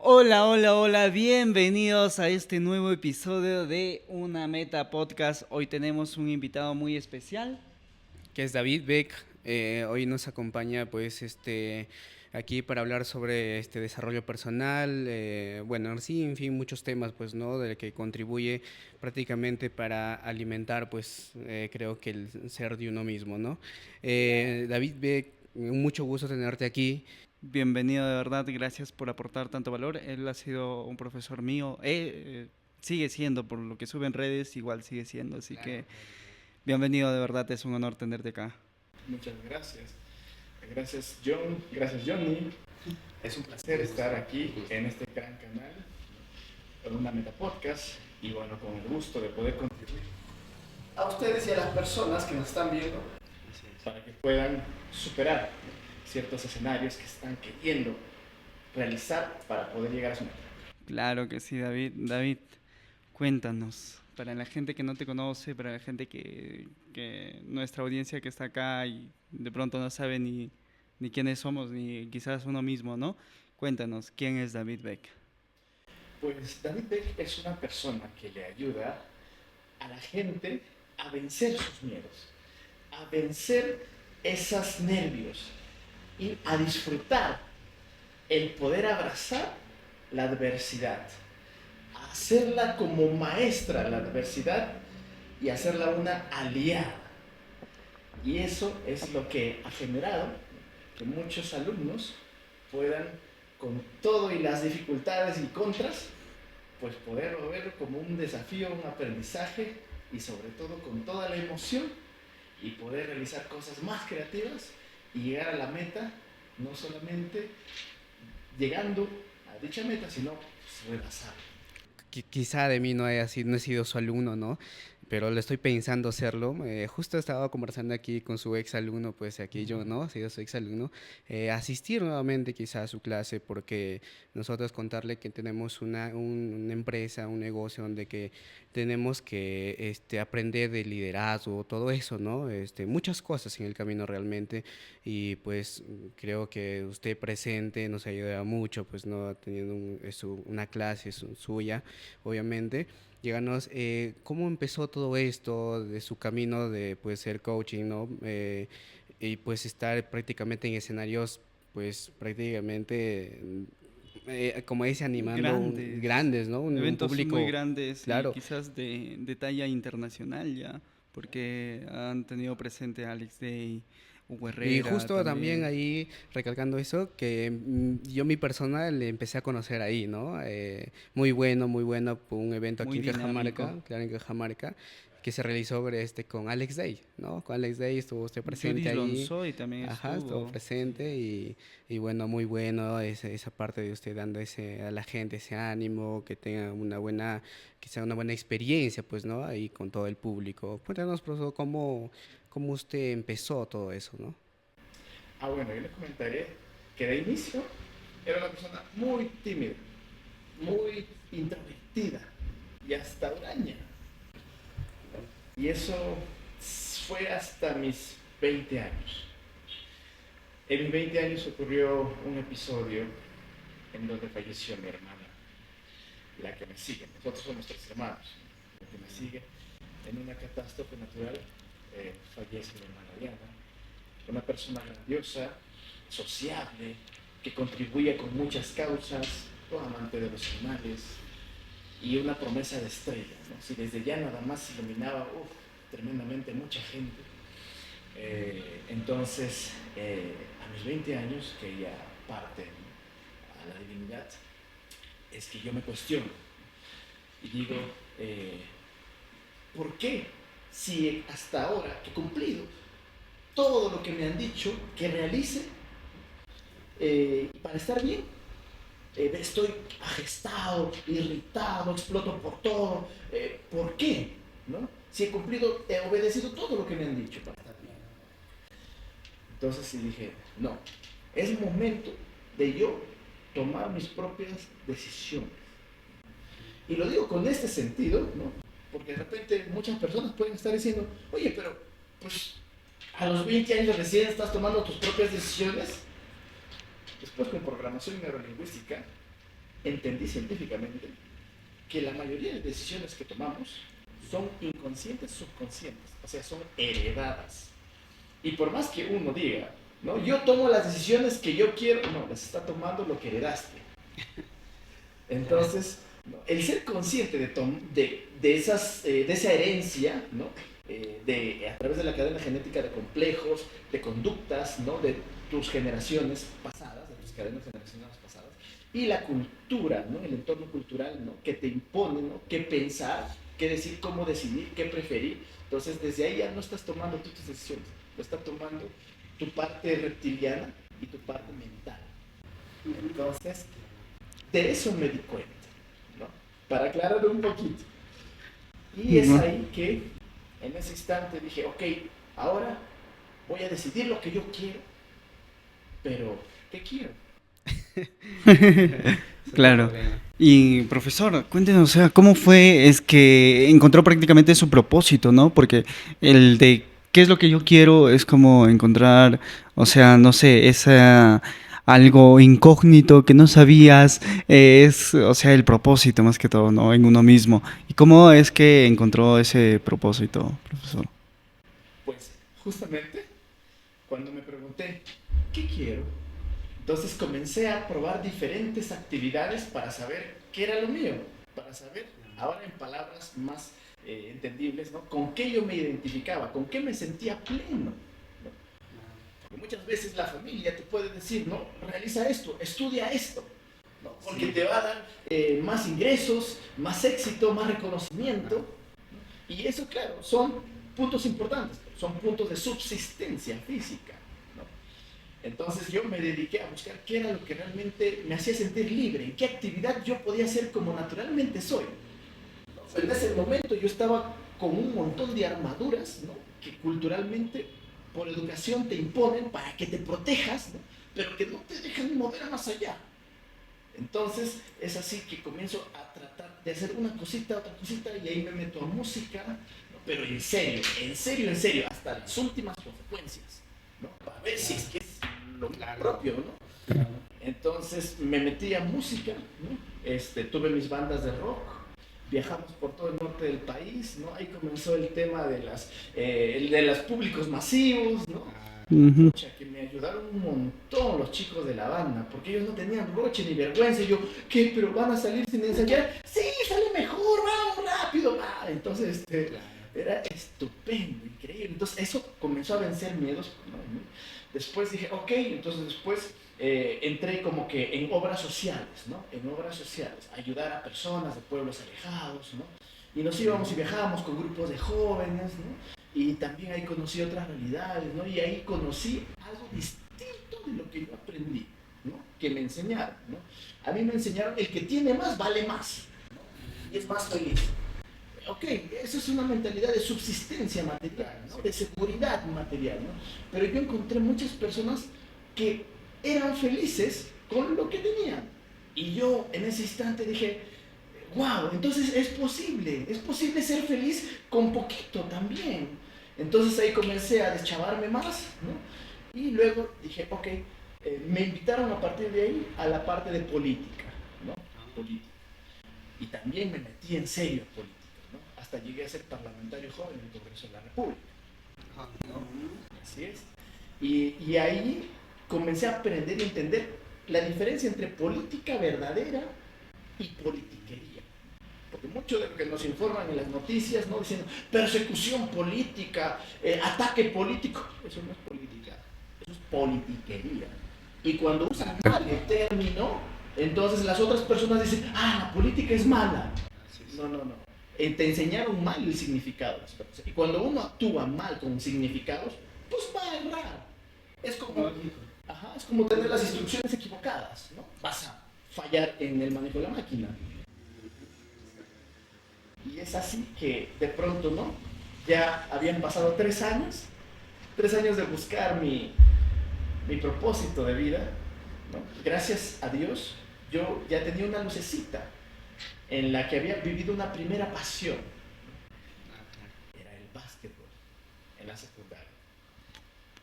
Hola, hola, hola, bienvenidos a este nuevo episodio de Una Meta Podcast. Hoy tenemos un invitado muy especial. Que es David Beck. Hoy nos acompaña aquí para hablar sobre desarrollo personal, bueno, sí, en fin, muchos temas, pues, ¿no? De que contribuye prácticamente para alimentar, pues, creo que el ser de uno mismo, ¿no? David Beck, mucho gusto tenerte aquí. Bienvenido de verdad, gracias por aportar tanto valor. Él ha sido un profesor mío, sigue siendo, por lo que sube en redes, igual sigue siendo, así que bienvenido de verdad, es un honor tenerte acá. Muchas gracias. Gracias John, gracias Johnny. Es un placer estar aquí en este gran canal, con una Meta Podcast, y bueno, con el gusto de poder contribuir a ustedes y a las personas que nos están viendo para que puedan superar ciertos escenarios que están queriendo realizar para poder llegar a su meta. Claro que sí, David. David, cuéntanos, para la gente que no te conoce, para la gente que nuestra audiencia que está acá y de pronto no sabe ni quiénes somos, ni quizás uno mismo, ¿no? Cuéntanos, ¿quién es David Beck? Pues David Beck es una persona que le ayuda a la gente a vencer sus miedos, a vencer esos nervios y a disfrutar el poder abrazar la adversidad, a hacerla como maestra la adversidad y hacerla una aliada. Y eso es lo que ha generado que muchos alumnos puedan, con todo y las dificultades y contras, pues poderlo ver como un desafío, un aprendizaje y sobre todo con toda la emoción y poder realizar cosas más creativas y llegar a la meta, no solamente llegando a dicha meta, sino pues, rebasarla. Quizá de mí no no he sido su alumno, ¿no? Pero le estoy pensando hacerlo. Justo estaba conversando aquí con su ex alumno, pues aquí yo, ¿no? Ha sido su ex alumno. Asistir nuevamente quizá a su clase porque nosotros contarle que tenemos una empresa, un negocio donde que tenemos que aprender de liderazgo, todo eso, ¿no? Muchas cosas en el camino realmente y pues creo que usted presente nos ayuda mucho, pues, ¿no? Teniendo una clase suya, obviamente. Díganos, ¿cómo empezó todo esto de su camino de pues, ser coaching, ¿no? Y pues estar prácticamente en escenarios, pues prácticamente, como dice, animando Grandes, grandes, ¿no? Un eventos muy público, grandes y claro. quizás de talla internacional ya, porque han tenido presente a Alex Day, Hugo Y Herrera justo también también. ahí, recalcando eso, que yo mi persona le empecé a conocer ahí, ¿no? Muy bueno, por un evento aquí Muy en dinámico. Cajamarca, claro, en Cajamarca, que se realizó sobre con Alex Day, ¿no? Con Alex Day estuvo usted presente Judith ahí, Lonzoy también ajá, estuvo estuvo. Sí. presente y bueno, muy bueno esa parte de usted dando a la gente ese ánimo, que tenga que sea una buena experiencia, pues, ¿no? Ahí con todo el público. Cuéntanos, profesor, cómo usted empezó todo eso, ¿no? Bueno, yo les comentaré que de inicio era una persona muy tímida, muy introvertida y hasta huraña. Y eso fue hasta mis 20 años. En mis 20 años ocurrió un episodio en donde falleció mi hermana, la que me sigue. Nosotros somos 3 hermanos. La que me sigue, en una catástrofe natural, fallece mi hermana Diana. Una persona grandiosa, sociable, que contribuye con muchas causas, un amante de los animales y una promesa de estrella, ¿no? Si desde ya nada más iluminaba tremendamente mucha gente. Entonces, a mis 20 años, que ella parte, ¿no?, a la divinidad, es que yo me cuestiono y digo, ¿por qué? Si hasta ahora que he cumplido todo lo que me han dicho que realice para estar bien, estoy agestado, irritado, exploto por todo, ¿por qué? ¿No? Si he cumplido, he obedecido todo lo que me han dicho para estar bien. Entonces sí dije, no, es momento de yo tomar mis propias decisiones. Y lo digo con este sentido, ¿no? Porque de repente muchas personas pueden estar diciendo, oye, pero pues a los 20 años recién estás tomando tus propias decisiones. Después con programación neurolingüística entendí científicamente que la mayoría de decisiones que tomamos son inconscientes, subconscientes, o sea, son heredadas. Y por más que uno diga, ¿no? Yo tomo las decisiones que yo quiero, no, las está tomando lo que heredaste. Entonces, ¿no? El ser consciente de esa herencia, ¿no? A través de la cadena genética de complejos, de conductas, ¿no? De tus generaciones pasadas, de tus cadenas generacionales pasadas, y la cultura, ¿no? El entorno cultural, ¿no? Que te impone, ¿no? Qué pensar, qué decir, cómo decidir, qué preferir. Entonces, desde ahí ya no estás tomando tú tus decisiones, lo está tomando tu parte reptiliana y tu parte mental. Entonces, de eso me di cuenta, ¿no? Para aclarar un poquito. Y es ahí que, en ese instante, dije, ok, ahora voy a decidir lo que yo quiero, pero ¿qué quiero? Claro. Y profesor, cuéntenos, o sea, ¿cómo fue? Es que encontró prácticamente su propósito, ¿no? Porque el de qué es lo que yo quiero es como encontrar, o sea, no sé, esa algo incógnito que no sabías, es, o sea, el propósito más que todo, ¿no? En uno mismo. ¿Y cómo es que encontró ese propósito, profesor? Pues justamente cuando me pregunté, ¿qué quiero? Entonces comencé a probar diferentes actividades para saber qué era lo mío, para saber, ahora en palabras más entendibles, ¿no? Con qué yo me identificaba, con qué me sentía pleno. ¿No? Porque muchas veces la familia te puede decir, no, realiza esto, estudia esto, ¿no? Porque te va a dar más ingresos, más éxito, más reconocimiento. ¿No? Y eso, claro, son puntos importantes, son puntos de subsistencia física. Entonces yo me dediqué a buscar qué era lo que realmente me hacía sentir libre, en qué actividad yo podía ser como naturalmente soy. ¿No? En ese momento yo estaba con un montón de armaduras, ¿no? Que culturalmente, por educación, te imponen para que te protejas, ¿no? Pero que no te dejan mover más allá. Entonces es así que comienzo a tratar de hacer una cosita, otra cosita, y ahí me meto a música, ¿no? Pero en serio, en serio, en serio, hasta las últimas consecuencias, ¿no? Para ver si es que es lo propio, ¿no? Entonces me metí a música, ¿no? Tuve mis bandas de rock, viajamos por todo el norte del país, ¿no? Ahí comenzó el tema de los públicos masivos, ¿no? Ujú. Que me ayudaron un montón los chicos de la banda, porque ellos no tenían roche ni vergüenza. Y yo, ¿qué? ¿Pero van a salir sin ensayar? Sí, sale mejor, vamos rápido, va. Entonces, era estupendo, increíble. Entonces, eso comenzó a vencer miedos, ¿no? Después dije, ok, entonces después entré como que en obras sociales, ¿no? En obras sociales, ayudar a personas de pueblos alejados, ¿no? Y nos íbamos y viajábamos con grupos de jóvenes, ¿no? Y también ahí conocí otras realidades, ¿no? Y ahí conocí algo distinto de lo que yo aprendí, ¿no? Que me enseñaron, ¿no? A mí me enseñaron, el que tiene más vale más, ¿no? Y es más feliz. Ok, eso es una mentalidad de subsistencia material, ¿no? De seguridad material, ¿no? Pero yo encontré muchas personas que eran felices con lo que tenían. Y yo en ese instante dije, wow, entonces es posible ser feliz con poquito también. Entonces ahí comencé a deschavarme más, ¿no? Y luego dije, ok, me invitaron a partir de ahí a la parte de política, ¿no? Política. Y también me metí en serio en política, ¿no? Hasta llegué a ser parlamentario joven en el Congreso de la República, ¿no? Así es. Y ahí comencé a aprender y entender la diferencia entre política verdadera y politiquería. Porque mucho de lo que nos informan en las noticias, ¿no? Diciendo persecución política, ataque político, eso no es política, eso es politiquería. Y cuando usan mal el término, entonces las otras personas dicen, la política es mala. No, no, no. Te enseñaron mal el significado. Y cuando uno actúa mal con significados, pues va a errar. Es como tener las instrucciones equivocadas, ¿no? Vas a fallar en el manejo de la máquina. Y es así que de pronto, ¿no? Ya habían pasado 3 años, 3 años de buscar mi propósito de vida, ¿no? Gracias a Dios, yo ya tenía una lucecita en la que había vivido una primera pasión. Era el básquetbol, en la secundaria.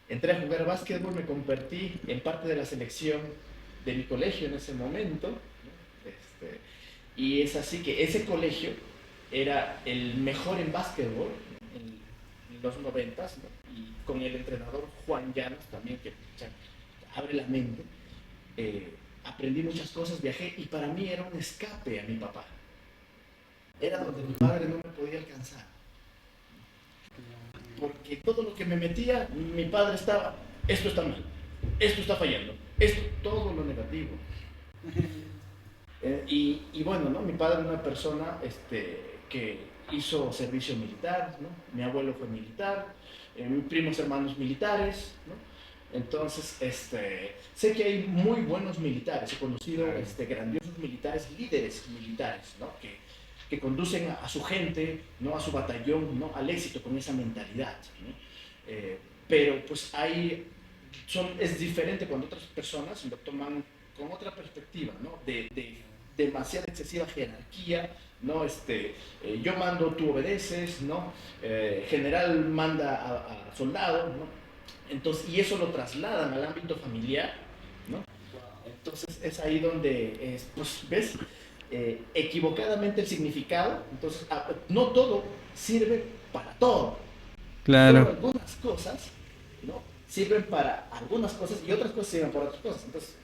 Entré a jugar básquetbol, me convertí en parte de la selección de mi colegio en ese momento, ¿no? Y es así que ese colegio era el mejor en básquetbol en los 90s, ¿no? Y con el entrenador Juan Llanos también, que ya, abre la mente. Aprendí muchas cosas, viajé y para mí era un escape a mi papá. Era donde mi padre no me podía alcanzar. Porque todo lo que me metía, mi padre estaba, esto está mal, esto está fallando, esto, todo lo negativo. Y bueno, ¿no? Mi padre era una persona que hizo servicio militar, ¿no? Mi abuelo fue militar, mis primos hermanos militares, ¿no? Entonces, sé que hay muy buenos militares, he conocido grandiosos militares, líderes militares, ¿no? Que conducen a su gente, ¿no? A su batallón, ¿no? Al éxito con esa mentalidad, ¿no? Pero pues es diferente cuando otras personas lo toman con otra perspectiva, ¿no? De demasiada excesiva jerarquía, ¿no? Yo mando, tú obedeces, ¿no? General manda a soldado, ¿no? Entonces, y eso lo trasladan al ámbito familiar, ¿no? Entonces es ahí donde, pues, ¿ves? Equivocadamente el significado, entonces no todo sirve para todo. Claro. Solo algunas cosas, ¿no? Sirven para algunas cosas y otras cosas sirven para otras cosas. Entonces,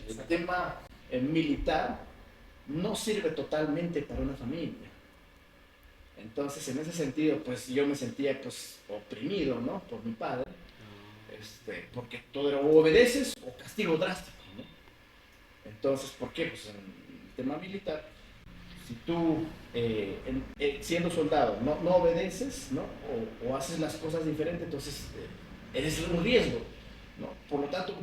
el tema militar no sirve totalmente para una familia. Entonces, en ese sentido, pues yo me sentía pues oprimido, ¿no? Por mi padre, porque todo era o obedeces o castigo drástico, ¿no? Entonces, ¿por qué? Pues en el tema militar, si tú siendo soldado no obedeces, ¿no? O haces las cosas diferentes, entonces eres un riesgo, ¿no? Por lo tanto,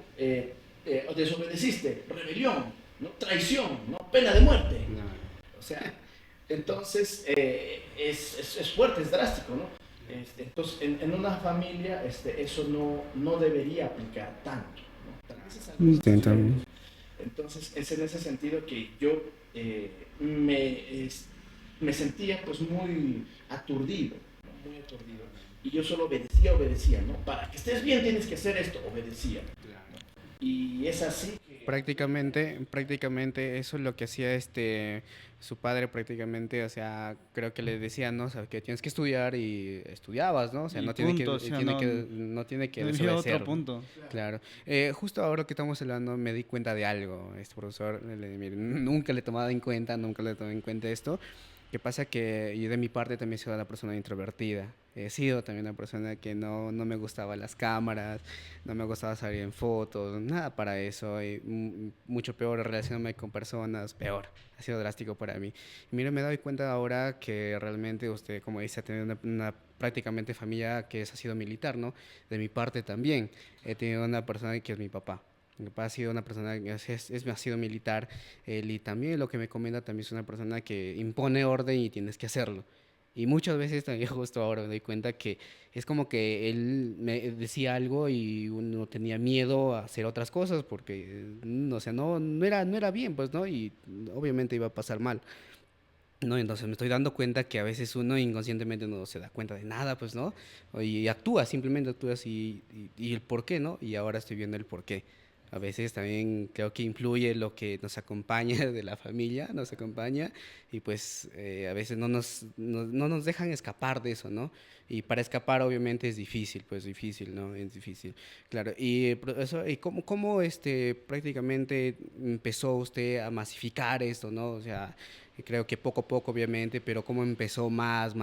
desobedeciste, rebelión, ¿no? Traición, ¿no? Pena de muerte. No. O sea, entonces es fuerte, es drástico, ¿no? Entonces, en una familia eso no debería aplicar tanto, ¿no? Tal vez es algo. Entonces, es en ese sentido que yo me sentía pues muy aturdido, ¿no? Muy aturdido. Y yo solo obedecía, ¿no? Para que estés bien tienes que hacer esto, obedecía. ¿No? Y es así que... Prácticamente eso es lo que hacía su padre prácticamente, o sea, creo que le decía, ¿no? O sea, que tienes que estudiar y estudiabas, ¿no? O sea, Y no tiene punto, que, o sea, no tiene que no había desobedecer, otro punto. claro. Justo ahora que estamos hablando me di cuenta de algo, profesor, mire, nunca le he tomado en cuenta, nunca le tomé en cuenta esto. ¿Qué pasa? Que yo de mi parte también soy una persona introvertida. He sido también una persona que no me gustaba las cámaras, no me gustaba salir en fotos, nada para eso. Y mucho peor relacionarme con personas, peor. Ha sido drástico para mí. Y mire, me doy cuenta ahora que realmente usted, como dice, ha tenido una prácticamente familia que ha sido militar, ¿no? De mi parte también. He tenido una persona que es mi papá. Mi papá ha sido una persona que ha sido militar, y también lo que me comenta también es una persona que impone orden y tienes que hacerlo. Y muchas veces también justo ahora me doy cuenta que es como que él me decía algo y uno tenía miedo a hacer otras cosas porque, o sea, no era bien, pues, ¿no? Y obviamente iba a pasar mal. No, entonces me estoy dando cuenta que a veces uno inconscientemente no se da cuenta de nada, pues, ¿no? Y actúa, simplemente actúas y el por qué, ¿no? Y ahora estoy viendo el por qué. A veces también creo que influye lo que nos acompaña de la familia, nos acompaña y pues a veces no nos dejan escapar de eso, ¿no? Y para escapar obviamente es difícil, pues difícil, ¿no? Es difícil, claro. ¿Y cómo prácticamente empezó usted a masificar esto, ¿no? O sea, creo que poco a poco obviamente, pero cómo empezó más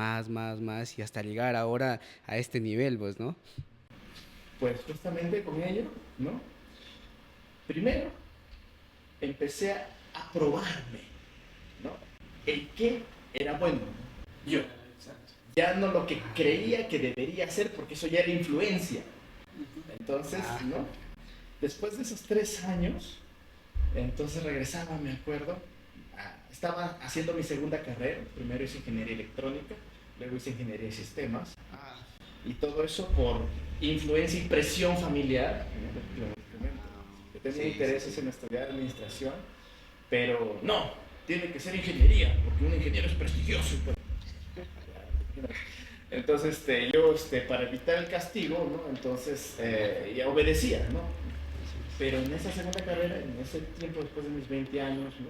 y hasta llegar ahora a este nivel, pues, ¿no? Pues justamente con ello, ¿no? Primero, empecé a probarme, ¿no? El qué era bueno, ¿no? Yo. Ya no lo que creía que debería hacer, porque eso ya era influencia. Entonces, ¿no? Después de esos 3 años, entonces regresaba, me acuerdo, estaba haciendo mi segunda carrera. Primero hice ingeniería electrónica, luego hice ingeniería de sistemas. Y todo eso por influencia y presión familiar, ¿no? Que tenía intereses en estudiar administración, pero no, tiene que ser ingeniería, porque un ingeniero es prestigioso. Entonces, yo, para evitar el castigo, ¿no? Entonces, ya obedecía, ¿no? Pero en esa segunda carrera, en ese tiempo después de mis 20 años, ¿no?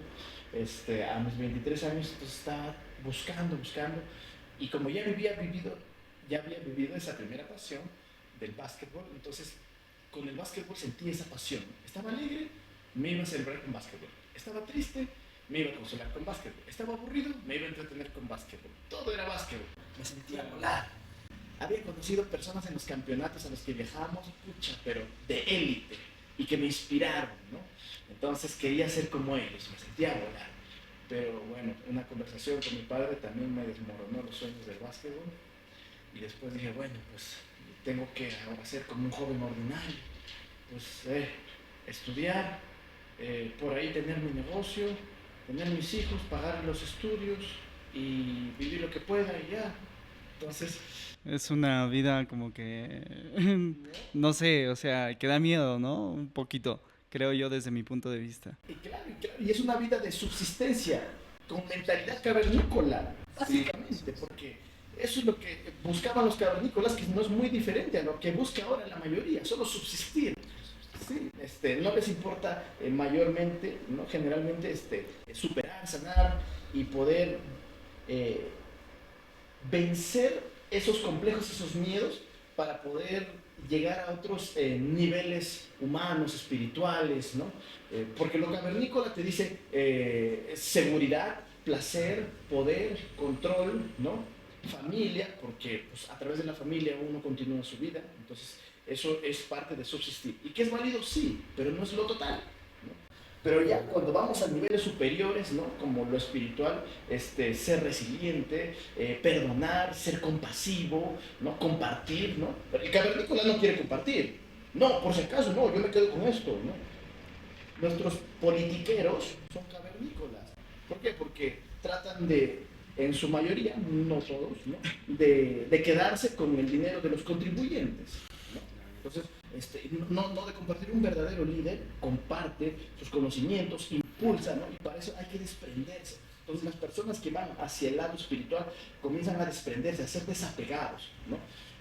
A mis 23 años, entonces estaba buscando. Y como ya había vivido esa primera pasión del básquetbol, entonces con el básquetbol sentí esa pasión. Estaba alegre, me iba a celebrar con básquetbol. Estaba triste, me iba a consolar con básquetbol. Estaba aburrido, me iba a entretener con básquetbol. Todo era básquetbol. Me sentía volar. Había conocido personas en los campeonatos a los que viajamos, pucha, pero de élite, y que me inspiraron, ¿no? Entonces quería ser como ellos, me sentía volar. Pero bueno, una conversación con mi padre también me desmoronó los sueños del básquetbol. Y después dije, bueno, pues tengo que ahora ser como un joven ordinario. Pues estudiar, por ahí tener mi negocio, tener mis hijos, pagar los estudios y vivir lo que pueda y ya. Entonces... Es una vida como que, no sé, o sea, que da miedo, ¿no? Un poquito, creo yo desde mi punto de vista. Y es una vida de subsistencia, con mentalidad cavernícola, básicamente, porque eso es lo que buscaban los cavernícolas, que no es muy diferente a lo que busca ahora la mayoría, solo subsistir. Sí, no les importa mayormente, ¿no? Generalmente superar, sanar y poder vencer esos complejos, esos miedos, para poder llegar a otros niveles humanos, espirituales, ¿no? Porque lo cavernícola te dice seguridad, placer, poder, control, ¿no? Familia, porque pues, a través de la familia uno continúa su vida, entonces eso es parte de subsistir. ¿Y que es válido? Sí, pero no es lo total, ¿no? Pero ya cuando vamos a niveles superiores, ¿no? Como lo espiritual, ser resiliente, perdonar, ser compasivo, ¿no? Compartir, ¿no? Pero el cavernícola no quiere compartir. No, por si acaso, no, yo me quedo con esto, ¿no? Nuestros politiqueros son cavernícolas. ¿Por qué? Porque tratan de, en su mayoría, no todos, ¿no? De quedarse con el dinero de los contribuyentes, ¿no? Entonces, no de compartir. Un verdadero líder comparte sus conocimientos, impulsa, ¿no? Y para eso hay que desprenderse. Entonces las personas que van hacia el lado espiritual comienzan a desprenderse, a ser desapegados, ¿no?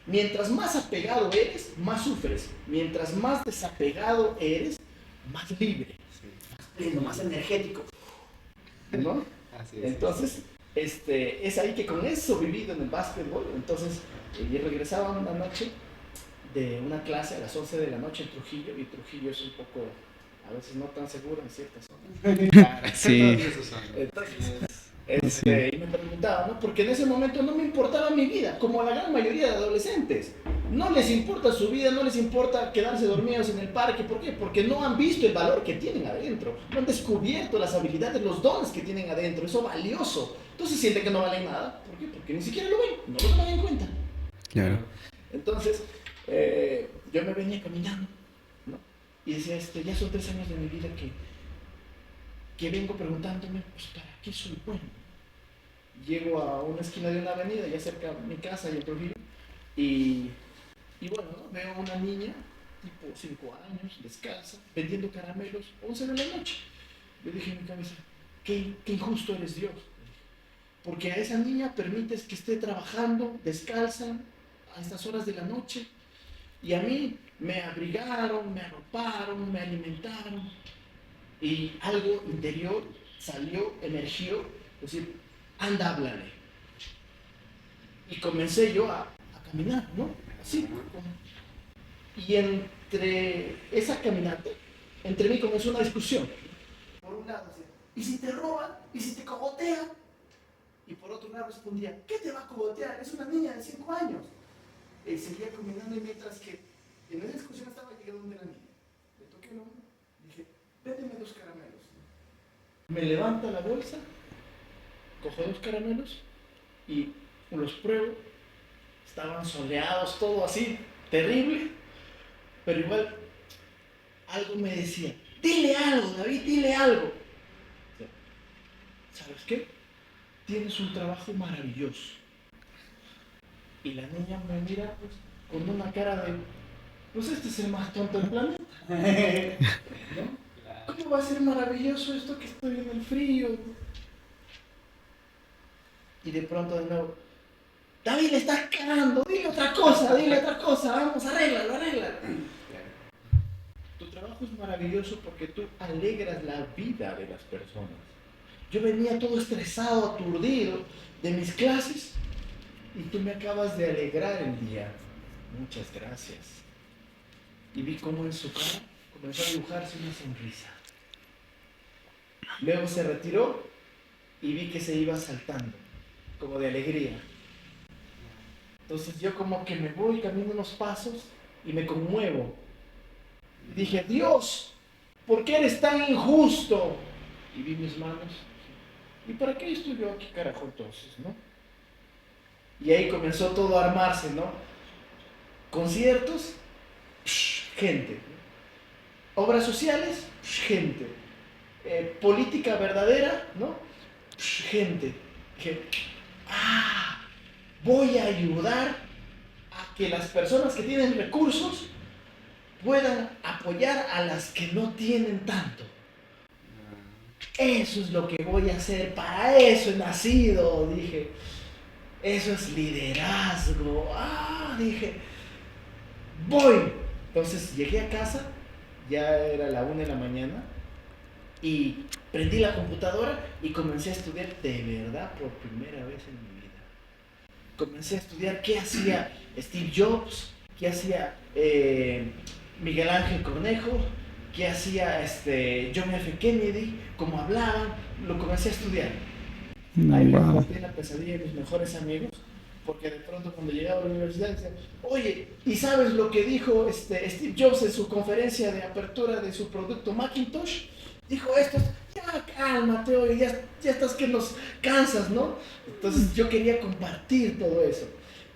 Mientras más apegado eres, más sufres. Mientras más desapegado eres, más libre, más pleno, más energético, ¿no? Así es. Entonces, es ahí que con eso vivido en el básquetbol, entonces, regresaba una noche de una clase a las 11 de la noche en Trujillo, y Trujillo es un poco, a veces no tan seguro en ciertas zonas. Sí. Entonces, y me preguntaba, ¿no? Porque en ese momento no me importaba mi vida, como a la gran mayoría de adolescentes. No les importa su vida, no les importa quedarse dormidos en el parque. ¿Por qué? Porque no han visto el valor que tienen adentro, no han descubierto las habilidades, los dones que tienen adentro, eso valioso. Entonces sienten que no valen nada. ¿Por qué? Porque ni siquiera lo ven, no lo toman en cuenta. Claro. Entonces, yo me venía caminando, ¿no? Y decía, ya son 3 años de mi vida que vengo preguntándome, pues, ¿para qué soy bueno? Llego a una esquina de una avenida, ya cerca de mi casa y en Trujillo, y bueno, ¿no? Veo una niña, tipo 5 años, descalza, vendiendo caramelos, 11 de la noche. Yo dije en mi cabeza, qué injusto eres, Dios, porque a esa niña permites que esté trabajando descalza a estas horas de la noche, y a mí me abrigaron, me arroparon, me alimentaron, y algo interior salió, emergió, es decir, anda, háblale. Y comencé yo a caminar, ¿no? Así. Y entre esa caminata, entre mí comenzó una discusión. Por un lado decía, ¿y si te roban? ¿Y si te cogotean? Y por otro lado respondía, ¿qué te va a cogotear? Es una niña de 5 años. Y seguía caminando, y mientras que en esa discusión estaba llegando donde la niña. Le toqué el hombro, dije, véndeme 2 caramelos. Me levanta la bolsa, cojo 2 caramelos y los pruebo. Estaban soleados, todo así, terrible. Pero igual, algo me decía, dile algo, David, dile algo. ¿Sabes qué? Tienes un trabajo maravilloso. Y la niña me mira, pues, con una cara de, pues este es el más tonto del planeta. ¿No? ¿Cómo va a ser maravilloso esto que estoy en el frío? Y de pronto de nuevo, David, le estás cagando, dile otra cosa, vamos, arréglalo. Tu trabajo trabajo es maravilloso porque tú alegras la vida de las personas. Yo venía todo estresado, aturdido de mis clases y tú me acabas de alegrar el día. Muchas gracias. Y vi cómo en su cara comenzó a dibujarse una sonrisa. Luego se retiró y vi que se iba saltando, como de alegría. Entonces yo como que me voy, camino unos pasos y me conmuevo. Dije, Dios, ¿por qué eres tan injusto? Y vi mis manos. ¿Y para qué estoy yo aquí, carajo, entonces, no? Y ahí comenzó todo a armarse, ¿no? Conciertos, gente. Obras sociales, gente. Política verdadera, ¿no? Gente. Dije, voy a ayudar a que las personas que tienen recursos puedan apoyar a las que no tienen tanto. Eso es lo que voy a hacer, para eso he nacido, dije. Eso es liderazgo. Dije, voy. Entonces llegué a casa, ya era la 1 de la mañana, y prendí la computadora y comencé a estudiar de verdad por primera vez en mi vida. Comencé a estudiar qué hacía Steve Jobs, qué hacía Miguel Ángel Cornejo, qué hacía John F. Kennedy, cómo hablaban, lo comencé a estudiar. Ahí me conté la pesadilla de mis mejores amigos, porque de pronto cuando llegaba a la universidad decían, oye, ¿y sabes lo que dijo Steve Jobs en su conferencia de apertura de su producto Macintosh? Dijo esto, ya cálmate, oye, ya estás que nos cansas, ¿no? Entonces yo quería compartir todo eso.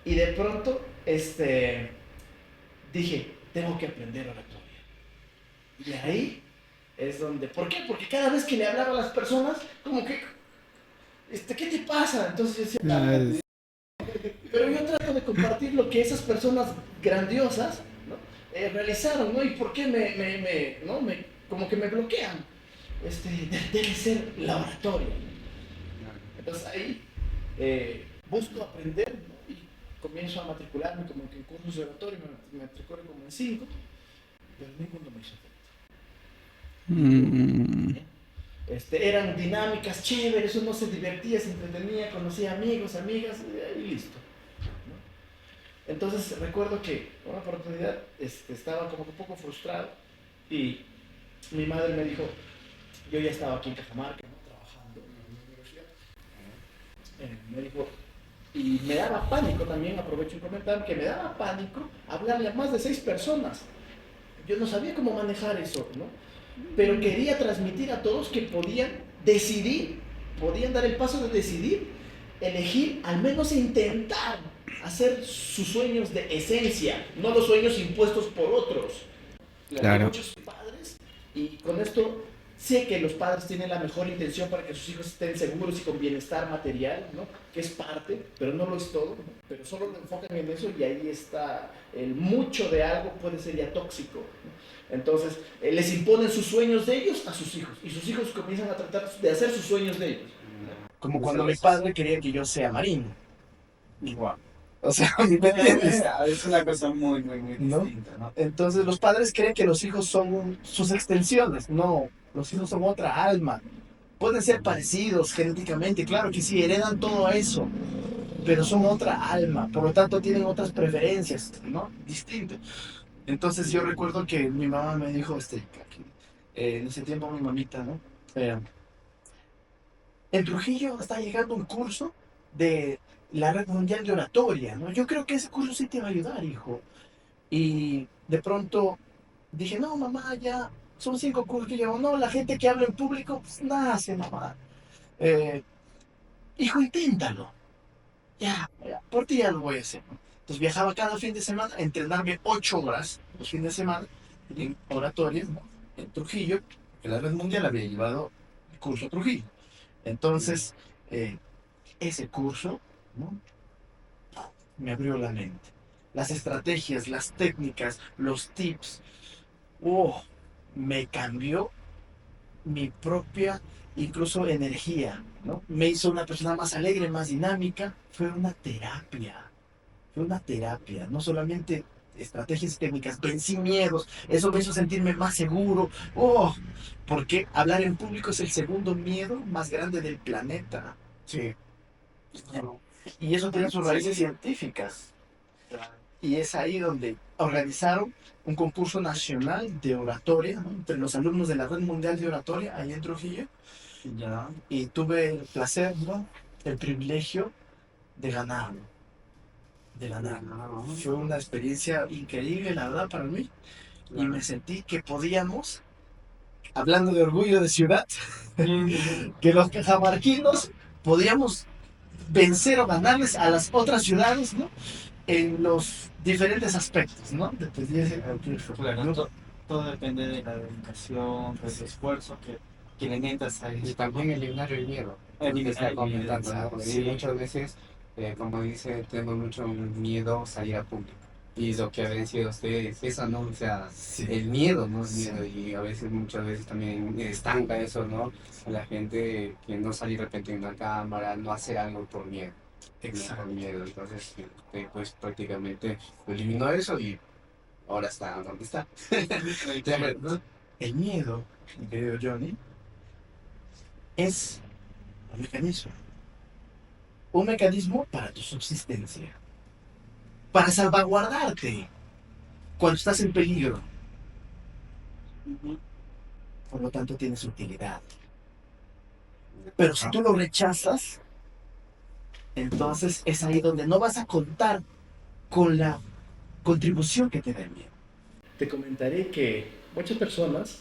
Y de pronto, dije, tengo que aprender oratoria. Y ahí es donde, ¿por qué? Porque cada vez que le hablaba a las personas, como que, ¿qué te pasa? Entonces yo decía, pero yo trato de compartir lo que esas personas grandiosas, ¿no? Realizaron, ¿no? Y por qué como que me bloquean. Debe ser la oratoria. Entonces ahí busco aprender, ¿no? Y comienzo a matricularme como que en cursos de oratoria, me matriculé como en 5, pero ninguno me hizo efecto. Eran dinámicas chéveres, uno se divertía, se entretenía, conocía amigos, amigas y listo, ¿no? Entonces recuerdo que una oportunidad estaba como que un poco frustrado y mi madre me dijo, yo ya estaba aquí en Cajamarca, ¿no? Trabajando en la universidad, me dijo, y me daba pánico también, aprovecho un comentario, que me daba pánico hablarle a más de 6 personas. Yo no sabía cómo manejar eso, ¿no? Pero quería transmitir a todos que podían decidir, podían dar el paso de decidir, elegir, al menos intentar hacer sus sueños de esencia, no los sueños impuestos por otros. Claro. Hay muchos padres, y con esto sé que los padres tienen la mejor intención para que sus hijos estén seguros y con bienestar material, ¿no? Que es parte, pero no lo es todo, ¿no? Pero solo lo enfocan en eso y ahí está el mucho de algo puede ser ya tóxico, ¿no? Entonces, les imponen sus sueños de ellos a sus hijos y sus hijos comienzan a tratar de hacer sus sueños de ellos. Como cuando mi padre quería que yo sea marino. Igual. O sea, ¿me entiendes? Es una cosa muy ¿No? distinta, ¿no? Entonces los padres creen que los hijos son sus extensiones. No, los hijos son otra alma. Pueden ser parecidos genéticamente, claro que sí, heredan todo eso, pero son otra alma, por lo tanto tienen otras preferencias, ¿no? Distinto. Entonces yo recuerdo que mi mamá me dijo, en ese tiempo mi mamita, ¿no? En Trujillo está llegando un curso de la Red Mundial de Oratoria, ¿no? Yo creo que ese curso sí te va a ayudar, hijo. Y de pronto dije, no, mamá, ya son 5 cursos que llevo. No, la gente que habla en público, pues nace, mamá. Hijo, inténtalo. Ya, por ti ya lo voy a hacer, ¿no? Entonces viajaba cada fin de semana a entrenarme 8 horas los fines de semana en oratoria, ¿no? En Trujillo, que la Red Mundial había llevado el curso a Trujillo. Entonces, ese curso, ¿no? Me abrió la mente. Las estrategias, las técnicas, los tips, me cambió mi propia, incluso energía, ¿no? Me hizo una persona más alegre, más dinámica. Fue una terapia, no solamente estrategias y técnicas, vencí miedos, eso me hizo sentirme más seguro. Oh, porque hablar en público es el segundo miedo más grande del planeta. Sí. Y eso tiene sus raíces científicas. Y es ahí donde organizaron un concurso nacional de oratoria, ¿no? Entre los alumnos de la Red Mundial de Oratoria, ahí en Trujillo. Ya. Y tuve el placer, ¿no? El privilegio de ganarlo. De ganarlo. Fue una experiencia increíble, la verdad, para mí. Y me sentí que podíamos, hablando de orgullo de ciudad, que los cajamarquinos podíamos vencer o ganarles a las otras ciudades, ¿no? En los diferentes aspectos, ¿no? Claro, todo depende de la dedicación, del esfuerzo que le metas a Y eso. también eliminar el miedo. Que está comentando, ¿no? Porque Sí. muchas veces, como dice, tengo mucho miedo a salir a público. Y lo que ha vencido usted es eso, ¿no? O sea, Sí. el miedo, ¿no? El Sí. miedo. Y a veces, muchas veces también estanca eso, ¿no? A la gente que no salir de repente en una cámara, no hacer algo por miedo. ¿No? Exacto. Por miedo. Entonces, pues prácticamente eliminó eso y ahora está donde está. ¿No? El miedo, mi querido Johnny, es un mecanismo. Un mecanismo para tu subsistencia. Para salvaguardarte cuando estás en peligro. Por lo tanto, tiene su utilidad. Pero si tú lo rechazas, entonces es ahí donde no vas a contar con la contribución que te da el miedo. Te comentaré que muchas personas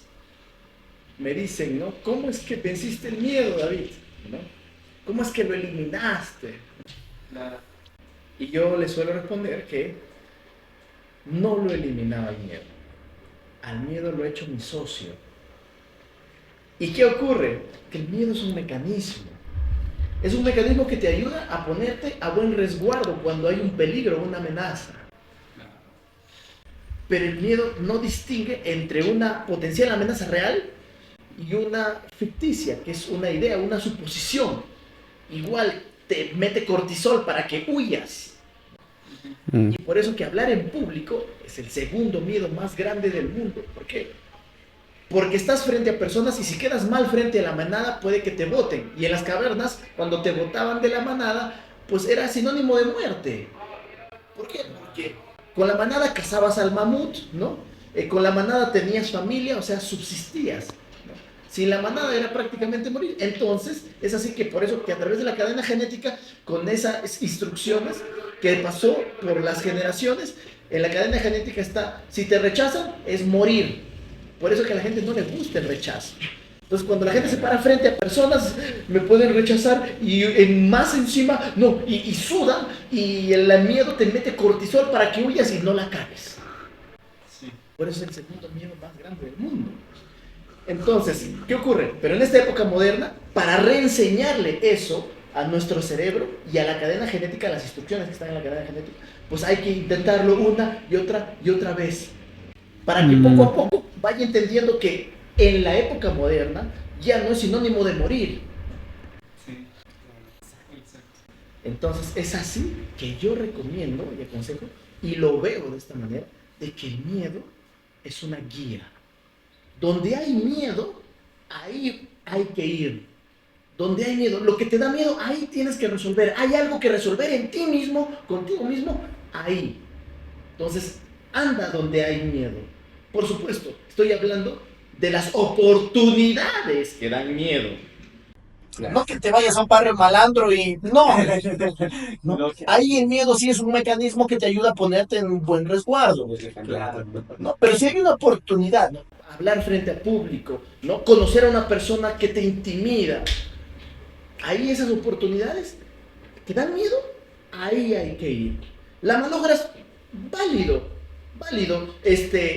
me dicen, ¿no? ¿Cómo es que venciste el miedo, David? ¿No? ¿Cómo es que lo eliminaste? Y yo les suelo responder que no lo eliminaba el miedo. Al miedo lo he hecho mi socio. ¿Y qué ocurre? Que el miedo es un mecanismo. Es un mecanismo que te ayuda a ponerte a buen resguardo cuando hay un peligro o una amenaza. Pero el miedo no distingue entre una potencial amenaza real y una ficticia, que es una idea, una suposición. Igual te mete cortisol para que huyas. Y por eso que hablar en público es el segundo miedo más grande del mundo. ¿Por qué? Porque estás frente a personas y si quedas mal frente a la manada puede que te voten. Y en las cavernas, cuando te votaban de la manada, pues era sinónimo de muerte. ¿Por qué? Porque con la manada cazabas al mamut, ¿no? Con la manada tenías familia, o sea, subsistías. ¿No? Sin la manada era prácticamente morir. Entonces, es así que por eso que a través de la cadena genética, con esas instrucciones que pasó por las generaciones, en la cadena genética está, si te rechazan, es morir. Por eso que a la gente no le gusta el rechazo. Entonces, cuando la gente se para frente a personas, me pueden rechazar y más encima, no, y sudan y el miedo te mete cortisol para que huyas y no la cagues. Sí. Por eso es el segundo miedo más grande del mundo. Entonces, ¿qué ocurre? Pero en esta época moderna, para reenseñarle eso a nuestro cerebro y a la cadena genética, las instrucciones que están en la cadena genética, pues hay que intentarlo una y otra vez. Para que poco a poco vaya entendiendo que en la época moderna ya no es sinónimo de morir. Sí. Exacto. Entonces es así que yo recomiendo y aconsejo, y lo veo de esta manera, de que el miedo es una guía. Donde hay miedo, ahí hay que ir. Donde hay miedo, lo que te da miedo, ahí tienes que resolver. Hay algo que resolver en ti mismo, contigo mismo, ahí. Entonces, anda donde hay miedo. Por supuesto, estoy hablando de las oportunidades que dan miedo. Claro. No que te vayas a un barrio malandro y no. No. Ahí el miedo sí es un mecanismo que te ayuda a ponerte en un buen resguardo. Claro. ¿No? Pero si hay una oportunidad, ¿no? Hablar frente a público, ¿no? Conocer a una persona que te intimida. Ahí esas oportunidades que dan miedo, ahí hay que ir. La manogra es válido.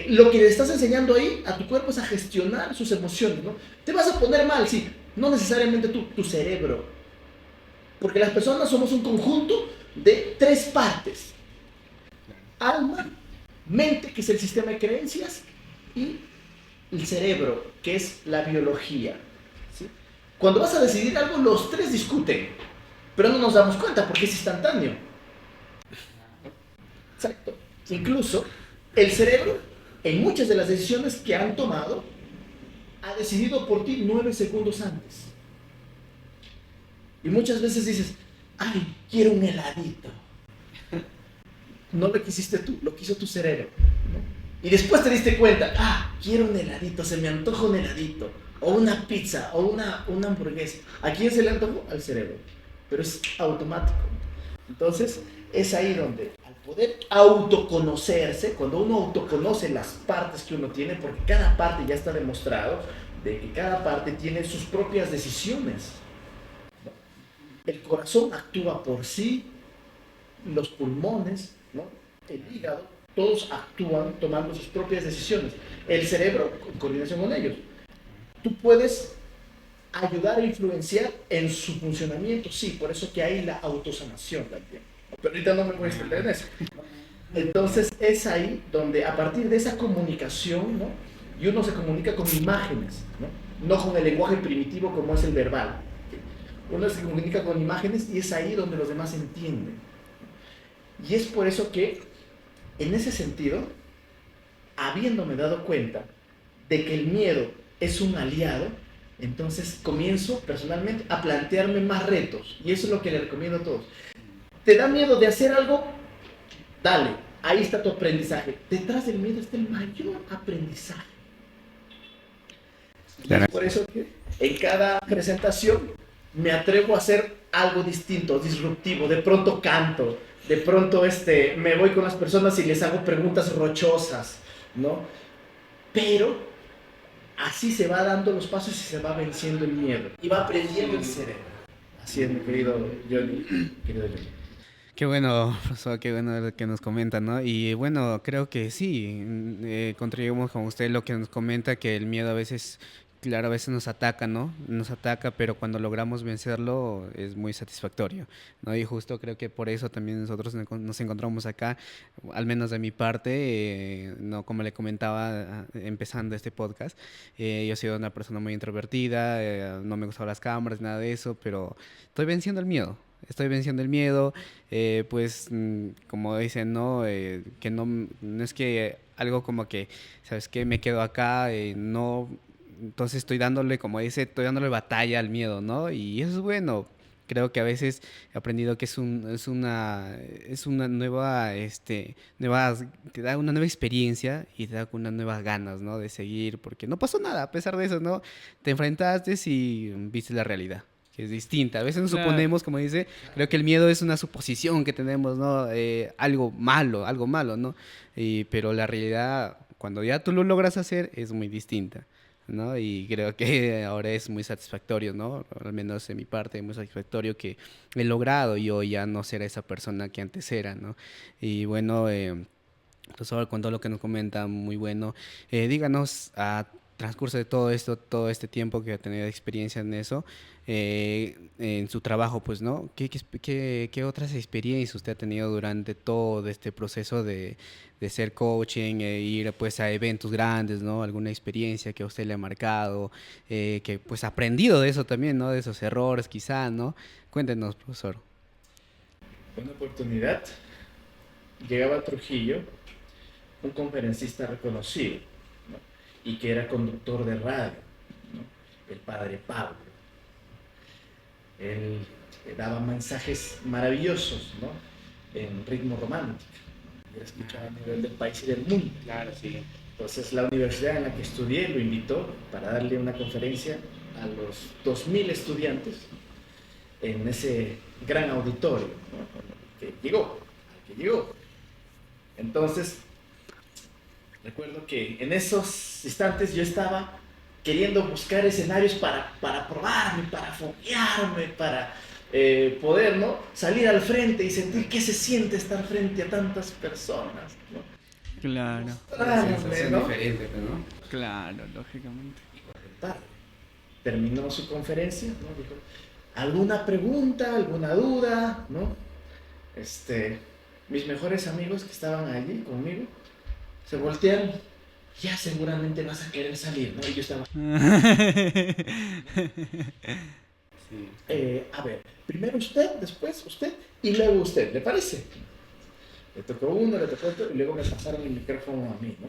Lo que le estás enseñando ahí a tu cuerpo es a gestionar sus emociones, ¿no? Te vas a poner mal, sí, no necesariamente tú, tu cerebro. Porque las personas somos un conjunto de tres partes. Alma, mente, que es el sistema de creencias, y el cerebro, que es la biología. ¿Sí? Cuando vas a decidir algo, los tres discuten, pero no nos damos cuenta porque es instantáneo. Exacto. Incluso El cerebro, en muchas de las decisiones que han tomado, ha decidido por ti 9 segundos antes. Y muchas veces dices, ay, quiero un heladito. No lo quisiste tú, lo quiso tu cerebro, ¿no? Y después te diste cuenta, quiero un heladito, se me antoja un heladito, o una pizza, o una hamburguesa. ¿A quién se le antojó? Al cerebro. Pero es automático. Entonces, es ahí donde, al poder autoconocerse, cuando uno autoconoce las partes que uno tiene, porque cada parte ya está demostrado, de que cada parte tiene sus propias decisiones. El corazón actúa por sí, los pulmones, ¿no? El hígado, todos actúan tomando sus propias decisiones. El cerebro, en coordinación con ellos. Tú puedes ayudar a influenciar en su funcionamiento, sí, por eso que hay la autosanación también. Pero ahorita no me voy a extender en eso, ¿no? Entonces es ahí donde a partir de esa comunicación, ¿no? Y uno se comunica con imágenes, ¿no? No con el lenguaje primitivo como es el verbal. Uno se comunica con imágenes y es ahí donde los demás entienden. Y es por eso que, en ese sentido, habiéndome dado cuenta de que el miedo es un aliado, entonces comienzo personalmente a plantearme más retos. Y eso es lo que le recomiendo a todos. ¿Te da miedo de hacer algo? Dale, ahí está tu aprendizaje. Detrás del miedo está el mayor aprendizaje. Y es por eso que en cada presentación me atrevo a hacer algo distinto, disruptivo. De pronto canto, de pronto me voy con las personas y les hago preguntas rochosas, ¿no? Pero así se va dando los pasos y se va venciendo el miedo. Y va aprendiendo el cerebro. Así es, mi querido Johnny. Qué bueno, profesor, qué bueno lo que nos comenta, ¿no? Y bueno, creo que sí, contribuimos con usted lo que nos comenta, que el miedo a veces, claro, a veces nos ataca, ¿no? Nos ataca, pero cuando logramos vencerlo es muy satisfactorio, ¿no? Y justo creo que por eso también nosotros nos encontramos acá, al menos de mi parte, no, como le comentaba empezando este podcast, yo he sido una persona muy introvertida, no me gustaban las cámaras, nada de eso, pero estoy venciendo el miedo. Estoy venciendo el miedo, pues como dicen, ¿no? Que no es que algo como que, ¿sabes qué? Me quedo acá, no, entonces estoy dándole, como dice, estoy dándole batalla al miedo, ¿no? Y eso es bueno. Creo que a veces he aprendido que es una nueva, te da una nueva experiencia y te da unas nuevas ganas, ¿no? De seguir, porque no pasó nada a pesar de eso, ¿no? Te enfrentaste y viste la realidad, que es distinta. A veces nos suponemos, como dice, creo que el miedo es una suposición que tenemos, ¿no? Algo malo, ¿no? Pero la realidad, cuando ya tú lo logras hacer, es muy distinta, ¿no? Y creo que ahora es muy satisfactorio, ¿no? Al menos de mi parte, muy satisfactorio que he logrado yo ya no ser esa persona que antes era, ¿no? Y bueno, profesor, con todo lo que nos comenta, muy bueno. Díganos, a transcurso de todo esto, todo este tiempo que ha tenido experiencia en eso, en su trabajo, pues, ¿no? ¿Qué otras experiencias usted ha tenido durante todo este proceso de ser coaching, ir pues a eventos grandes, ¿no? ¿Alguna experiencia que a usted le ha marcado, que pues ha aprendido de eso también, ¿no? De esos errores quizá, ¿no? Cuéntenos, profesor. Una oportunidad, llegaba a Trujillo un conferencista reconocido, ¿no? Y que era conductor de radio, ¿no? El padre Pablo. Él daba mensajes maravillosos, ¿no? En ritmo romántico. Era escuchado a nivel del país y del mundo. Claro, sí. Entonces la universidad en la que estudié lo invitó para darle una conferencia a los 2000 estudiantes en ese gran auditorio, ¿no? Al que llegó. Entonces, recuerdo que en esos instantes yo estaba queriendo buscar escenarios para probarme, para foguearme, para poder, ¿no? Salir al frente y sentir qué se siente estar frente a tantas personas, ¿no? Claro, ¿No? Diferente, ¿no? claro, lógicamente. Terminó su conferencia, ¿no? Dijo, ¿alguna pregunta, alguna duda? ¿No? Mis mejores amigos que estaban allí conmigo se voltearon. Ya seguramente vas a querer salir, ¿no? Y yo estaba... A ver, primero usted, después usted y luego usted, ¿le parece? Le tocó uno, le tocó otro, y luego me pasaron el micrófono a mí, ¿no?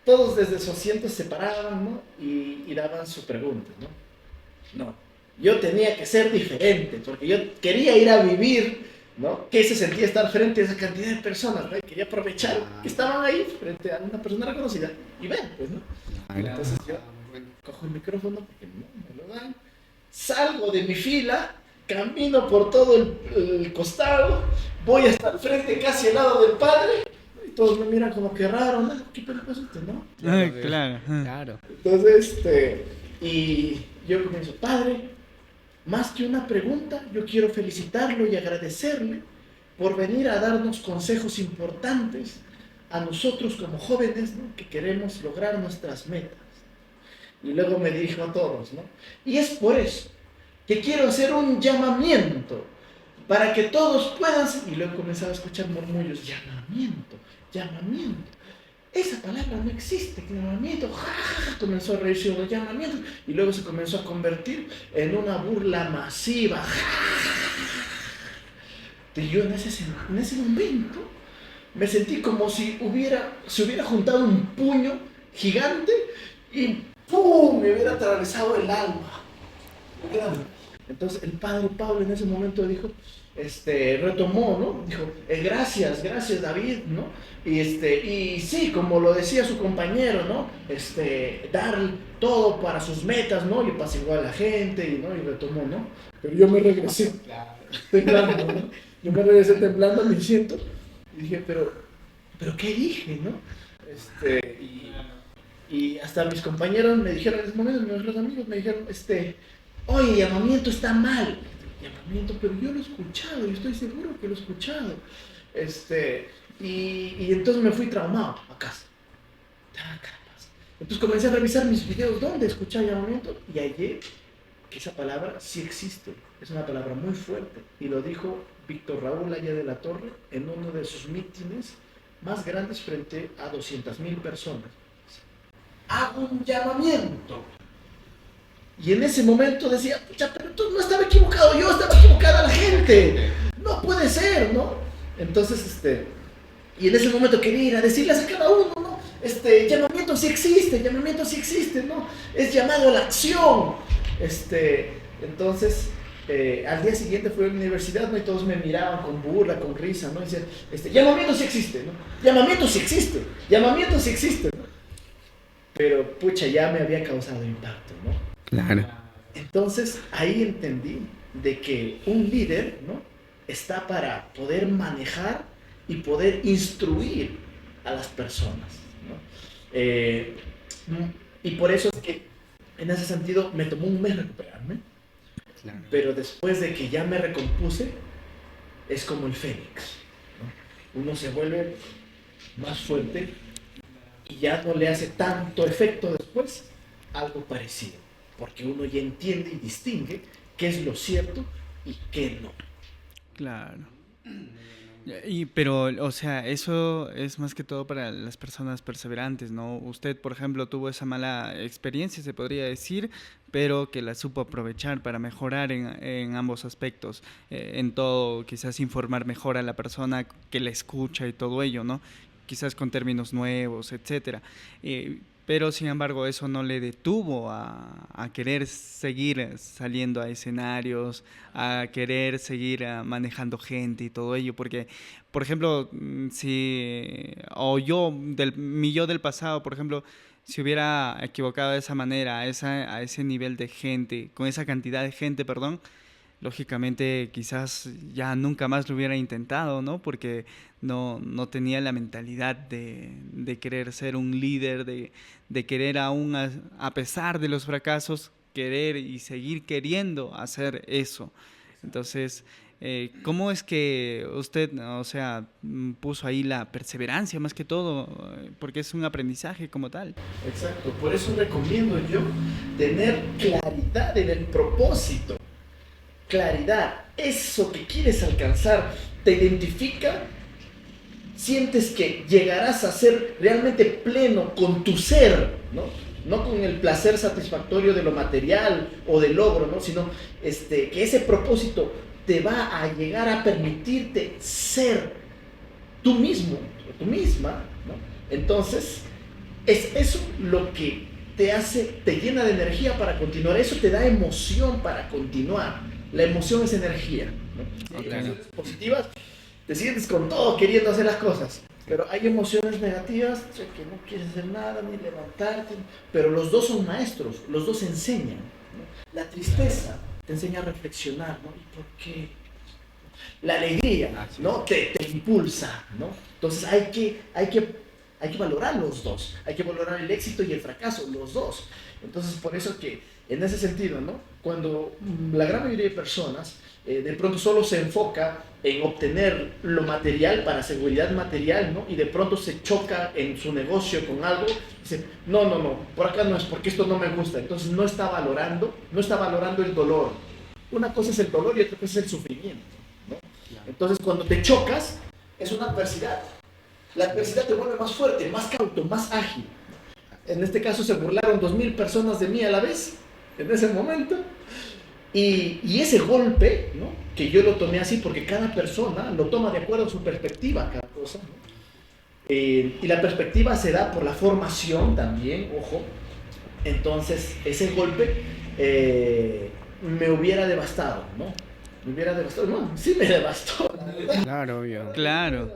Todos desde su asiento se paraban, ¿no? Y daban su pregunta, ¿no? No, yo tenía que ser diferente, porque yo quería ir a vivir, ¿no? ¿Qué se sentía estar frente a esa cantidad de personas, ¿no? Y quería aprovechar que estaban ahí frente a una persona reconocida y ver, pues, ¿no? Entonces yo cojo el micrófono porque no me lo dan, salgo de mi fila, camino por todo el costado, voy hasta el frente, casi al lado del padre, y todos me miran como que raro, ¿no? ¿Qué película es este, no? Claro. Claro. Entonces, y yo comienzo, padre, más que una pregunta, yo quiero felicitarlo y agradecerle por venir a darnos consejos importantes a nosotros como jóvenes, ¿no? Que queremos lograr nuestras metas. Y luego me dirijo a todos, ¿no? Y es por eso que quiero hacer un llamamiento para que todos puedan... Y luego comenzaba a escuchar murmullos, llamamiento, llamamiento. Esa palabra no existe, llamamiento, jajaja, comenzó a reírse los llamamientos y luego se comenzó a convertir en una burla masiva. Y yo en ese momento me sentí como si se hubiera juntado un puño gigante y ¡pum! Me hubiera atravesado el alma. Entonces el padre Pablo en ese momento dijo, retomó, ¿no? Dijo, gracias David, ¿no? Y sí, como lo decía su compañero, ¿no? Dar todo para sus metas, ¿no? Y apaciguar a la gente, ¿no? Y retomó, ¿no? Pero yo me regresé temblando, ¿no? Yo me regresé temblando, me siento, y dije, pero ¿qué dije, no? Y hasta mis compañeros me dijeron en ese momento, mis mejores amigos me dijeron, oye, llamamiento está mal. Llamamiento, pero yo lo he escuchado, yo estoy seguro que lo he escuchado. Y entonces me fui traumado a casa. Entonces comencé a revisar mis videos, ¿dónde escuchaba llamamiento? Y hallé que esa palabra sí existe, es una palabra muy fuerte. Y lo dijo Víctor Raúl Aya de la Torre en uno de sus mítines más grandes frente a 200,000 personas. Hago un llamamiento. Y en ese momento decía, pucha, pero tú no estaba equivocado, yo estaba equivocada la gente. No puede ser, ¿no? Entonces, y en ese momento quería ir a decirles a cada uno, ¿no? Llamamiento sí existe, ¿no? Es llamado a la acción. Entonces, al día siguiente fui a la universidad, ¿no? Y todos me miraban con burla, con risa, ¿no? Y decían, llamamiento sí existe, ¿no? Llamamiento sí existe, ¿no? Pero, pucha, ya me había causado impacto, ¿no? Claro. Entonces ahí entendí de que un líder, ¿no? Está para poder manejar y poder instruir a las personas, ¿no? Y por eso es que en ese sentido me tomó un mes recuperarme, claro. Pero después de que ya me recompuse es como el fénix, ¿no? Uno se vuelve más fuerte y ya no le hace tanto efecto después algo parecido. Porque uno ya entiende y distingue qué es lo cierto y qué no. Claro. Pero, o sea, eso es más que todo para las personas perseverantes, ¿no? Usted, por ejemplo, tuvo esa mala experiencia, se podría decir, pero que la supo aprovechar para mejorar en ambos aspectos. En todo, quizás informar mejor a la persona que la escucha y todo ello, ¿no? Quizás con términos nuevos, etcétera. Pero, sin embargo, eso no le detuvo a querer seguir saliendo a escenarios, a querer seguir manejando gente y todo ello. Porque, por ejemplo, mi yo del pasado, por ejemplo, si hubiera equivocado de esa manera, a ese nivel de gente, con esa cantidad de gente, perdón, lógicamente quizás ya nunca más lo hubiera intentado, ¿no? Porque no tenía la mentalidad de querer ser un líder, de querer aún, a pesar de los fracasos, querer y seguir queriendo hacer eso. Entonces, ¿cómo es que usted, o sea, puso ahí la perseverancia más que todo? Porque es un aprendizaje como tal. Exacto, por eso recomiendo yo tener claridad en el propósito. Claridad, eso que quieres alcanzar, te identifica, sientes que llegarás a ser realmente pleno con tu ser, ¿no? No con el placer satisfactorio de lo material o del logro, ¿no? Sino que ese propósito te va a llegar a permitirte ser tú mismo o tú misma, ¿no? Entonces, es eso lo que te hace, te llena de energía para continuar, eso te da emoción para continuar. La emoción es energía, ¿no? Si hay emociones positivas, te sientes con todo queriendo hacer las cosas, pero hay emociones negativas, o sea, que no quieres hacer nada, ni levantarte, pero los dos son maestros, los dos enseñan, ¿no? La tristeza te enseña a reflexionar, ¿no? ¿Y por qué? La alegría, ¿no? Te impulsa, ¿no? Entonces hay que valorar los dos, hay que valorar el éxito y el fracaso, los dos. Entonces por eso que en ese sentido, ¿no? Cuando la gran mayoría de personas de pronto solo se enfoca en obtener lo material para seguridad material, ¿no? Y de pronto se choca en su negocio con algo, dice, no, por acá no es, porque esto no me gusta. Entonces no está valorando el dolor. Una cosa es el dolor y otra cosa es el sufrimiento, ¿no? Entonces cuando te chocas, es una adversidad. La adversidad te vuelve más fuerte, más cauto, más ágil. En este caso se burlaron 2000 personas de mí a la vez, en ese momento. Y ese golpe, ¿no? Que yo lo tomé así porque cada persona lo toma de acuerdo a su perspectiva, cada cosa, ¿no? Y la perspectiva se da por la formación también, ojo. Entonces, ese golpe me hubiera devastado, ¿no? Me hubiera devastado, no, sí me devastó, la verdad. Claro, obvio. Claro.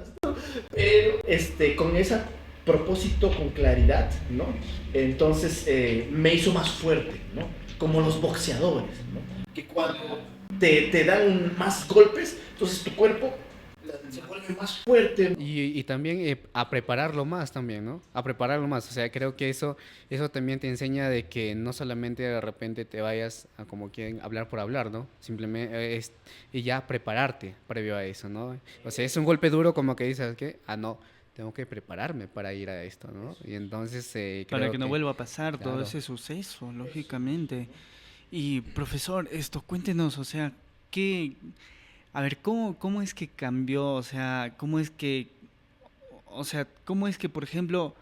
Pero con ese propósito, con claridad, ¿no? Entonces me hizo más fuerte, ¿no? Como los boxeadores, ¿no? Que cuando te dan más golpes, entonces tu cuerpo se vuelve más fuerte. Y también a prepararlo más también, ¿no? A prepararlo más. O sea, creo que eso también te enseña de que no solamente de repente te vayas a como quieren hablar por hablar, ¿no? Simplemente y ya prepararte previo a eso, ¿no? O sea, es un golpe duro como que dices, ¿qué? No, tengo que prepararme para ir a esto, ¿no? Y entonces Para creo que no vuelva a pasar todo claro. ese suceso, lógicamente. Y profesor, cuéntenos, o sea, a ver, ¿cómo es que cambió? O sea, ¿cómo es que, por ejemplo,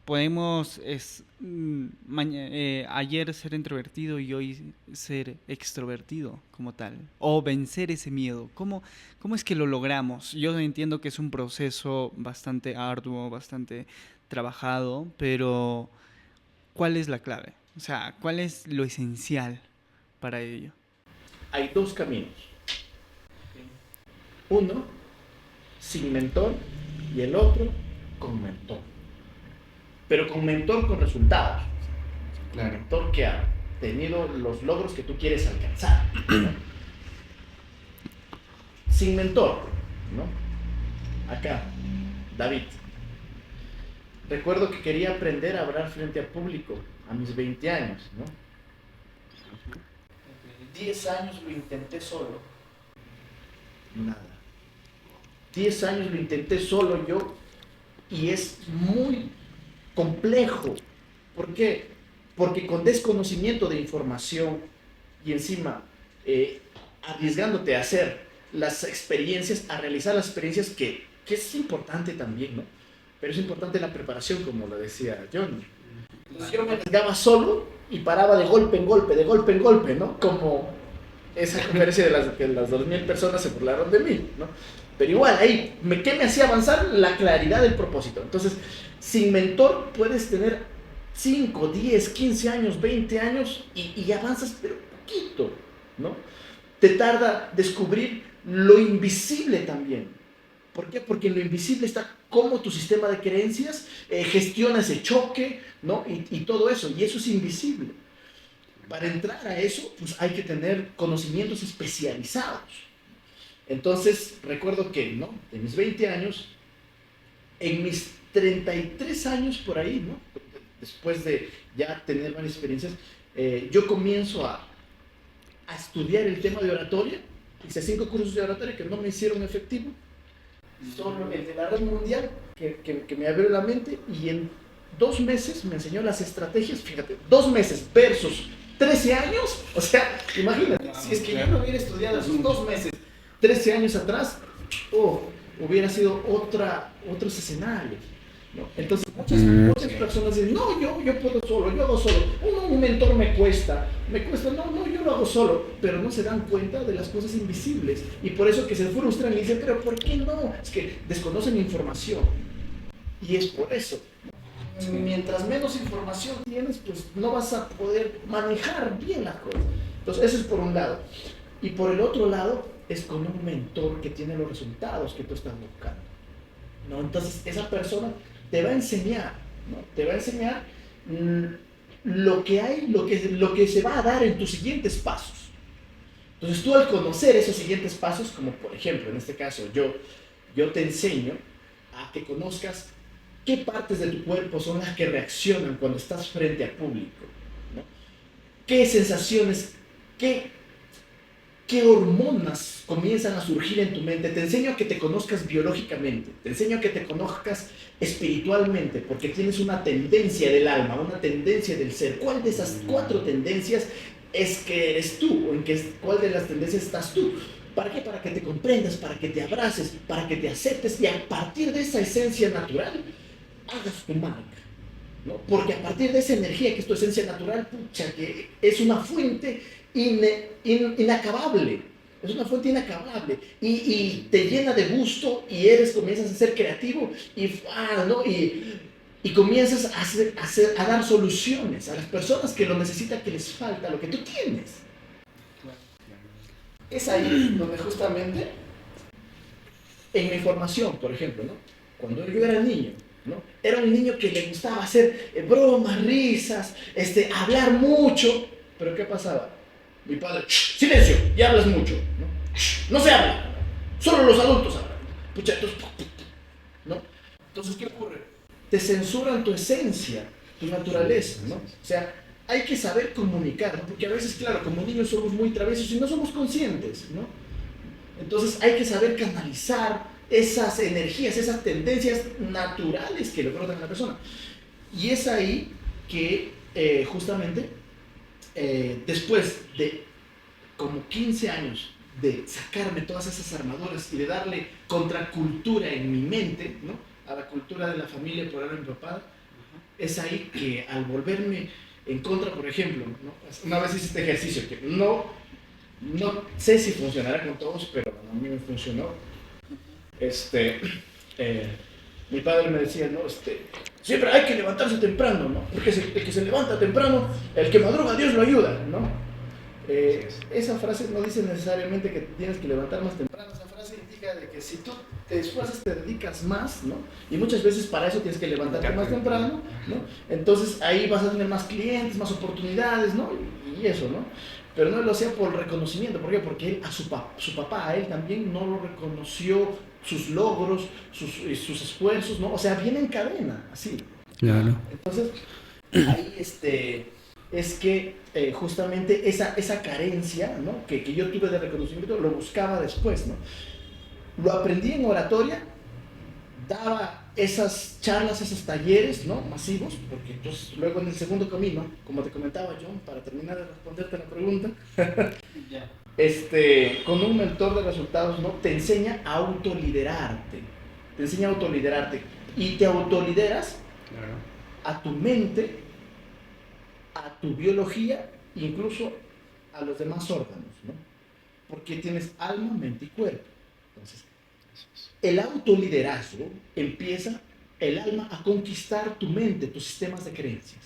podemos ayer ser introvertido y hoy ser extrovertido como tal? O vencer ese miedo. ¿Cómo es que lo logramos? Yo entiendo que es un proceso bastante arduo, bastante trabajado, pero ¿cuál es la clave? O sea, ¿cuál es lo esencial para ello? Hay dos caminos. Uno sin mentor y el otro con mentor. Pero con mentor con resultados. Claro. Mentor que ha tenido los logros que tú quieres alcanzar, ¿no? Sin mentor, ¿no? Acá, David. Recuerdo que quería aprender a hablar frente a público a mis 20 años, ¿no? 10 años lo intenté solo. Nada. 10 años lo intenté solo yo y es muy complejo. ¿Por qué? Porque con desconocimiento de información y encima arriesgándote a hacer las experiencias, a realizar las experiencias que es importante también, ¿no? Pero es importante la preparación, como lo decía John. Entonces yo me arriesgaba solo y paraba de golpe en golpe, ¿no? Como esa conferencia de que las 2000 personas se burlaron de mí, ¿no? Pero igual, ahí, ¿qué me hacía avanzar? La claridad del propósito. Entonces, sin mentor puedes tener 5, 10, 15 años, 20 años y avanzas, pero poquito, ¿no? Te tarda descubrir lo invisible también. ¿Por qué? Porque en lo invisible está cómo tu sistema de creencias gestiona ese choque, ¿no? Y todo eso, y eso es invisible. Para entrar a eso, pues hay que tener conocimientos especializados. Entonces, recuerdo que, ¿no? De mis 20 años, en mis 33 años por ahí, ¿no? Después de ya tener varias experiencias, yo comienzo a estudiar el tema de oratoria. Hice 5 cursos de oratoria que no me hicieron efectivo. Solo el de la red mundial, que me abrió la mente, y en 2 meses me enseñó las estrategias. Fíjate, 2 meses versus 13 años. O sea, imagínate, si es que yo no hubiera estudiado esos 2 meses 13 años atrás, hubiera sido otros escenarios. ¿no? Entonces, muchas personas dicen, no, yo puedo solo, yo hago solo. Un mentor me cuesta, no, yo lo hago solo, pero no se dan cuenta de las cosas invisibles. Y por eso que se frustran y dicen, pero ¿por qué no? Es que desconocen información. Y es por eso. Mientras menos información tienes, pues no vas a poder manejar bien las cosas. Entonces, eso es por un lado. Y por el otro lado, es con un mentor que tiene los resultados que tú estás buscando, ¿no? Entonces, esa persona te va a enseñar, ¿no? Te va a enseñar lo que hay, lo que se va a dar en tus siguientes pasos. Entonces, tú al conocer esos siguientes pasos, como por ejemplo, en este caso, yo te enseño a que conozcas qué partes de tu cuerpo son las que reaccionan cuando estás frente al público, ¿no? ¿Qué sensaciones, qué hormonas comienzan a surgir en tu mente? Te enseño a que te conozcas biológicamente, te enseño a que te conozcas espiritualmente, porque tienes una tendencia del alma, una tendencia del ser. ¿Cuál de esas 4 tendencias es que eres tú? ¿O cuál de las tendencias estás tú? ¿Para qué? Para que te comprendas, para que te abraces, para que te aceptes y a partir de esa esencia natural hagas tu marca, ¿no? Porque a partir de esa energía que es tu esencia natural, pucha, que es una fuente inacabable, es una fuente inacabable y te llena de gusto y comienzas a ser creativo ¿no? y comienzas a dar soluciones a las personas que lo necesitan, que les falta lo que tú tienes. Es ahí donde justamente en mi formación, por ejemplo, ¿no? Cuando yo era niño, ¿no? Era un niño que le gustaba hacer bromas, risas, hablar mucho, pero ¿qué pasaba? Mi padre, silencio, ya hablas mucho, ¿no? No se habla, solo los adultos hablan. Pucha, ¿no? Entonces, ¿qué ocurre? Te censuran tu esencia, tu naturaleza, ¿no? O sea, hay que saber comunicar, ¿no? Porque a veces, claro, como niños somos muy traviesos y no somos conscientes, ¿no? Entonces hay que saber canalizar esas energías, esas tendencias naturales que le brotan a la persona. Y es ahí que justamente después de como 15 años de sacarme todas esas armaduras y de darle contracultura en mi mente, ¿no? A la cultura de la familia por haber empapada, es ahí que al volverme en contra, por ejemplo, ¿no? Una vez hice este ejercicio que no sé si funcionará con todos, pero a mí me funcionó. Mi padre me decía, ¿no? Siempre hay que levantarse temprano, ¿no? Porque el que se levanta temprano, el que madruga, Dios lo ayuda, ¿no? Esa frase no dice necesariamente que tienes que levantar más temprano. Esa frase indica de que si tú te esfuerzas, te dedicas más, ¿no? Y muchas veces para eso tienes que levantarte más temprano, ¿no? Entonces ahí vas a tener más clientes, más oportunidades, ¿no? Y eso, ¿no? Pero no lo hacía por reconocimiento. ¿Por qué? Porque él, su papá, a él también no lo reconoció, sus logros, sus esfuerzos, ¿no? O sea, viene en cadena, así. Claro. Entonces, ahí es que justamente esa carencia, ¿no? que yo tuve de reconocimiento, lo buscaba después, ¿no? Lo aprendí en oratoria, daba esas charlas, esos talleres, ¿no? Masivos, porque entonces luego en el segundo camino, como te comentaba John, para terminar de responderte la pregunta, con un mentor de resultados, ¿no? Te enseña a autoliderarte, y te autolideras a tu mente, a tu biología, incluso a los demás órganos, ¿no? Porque tienes alma, mente y cuerpo. Entonces, el autoliderazgo empieza el alma a conquistar tu mente, tus sistemas de creencias,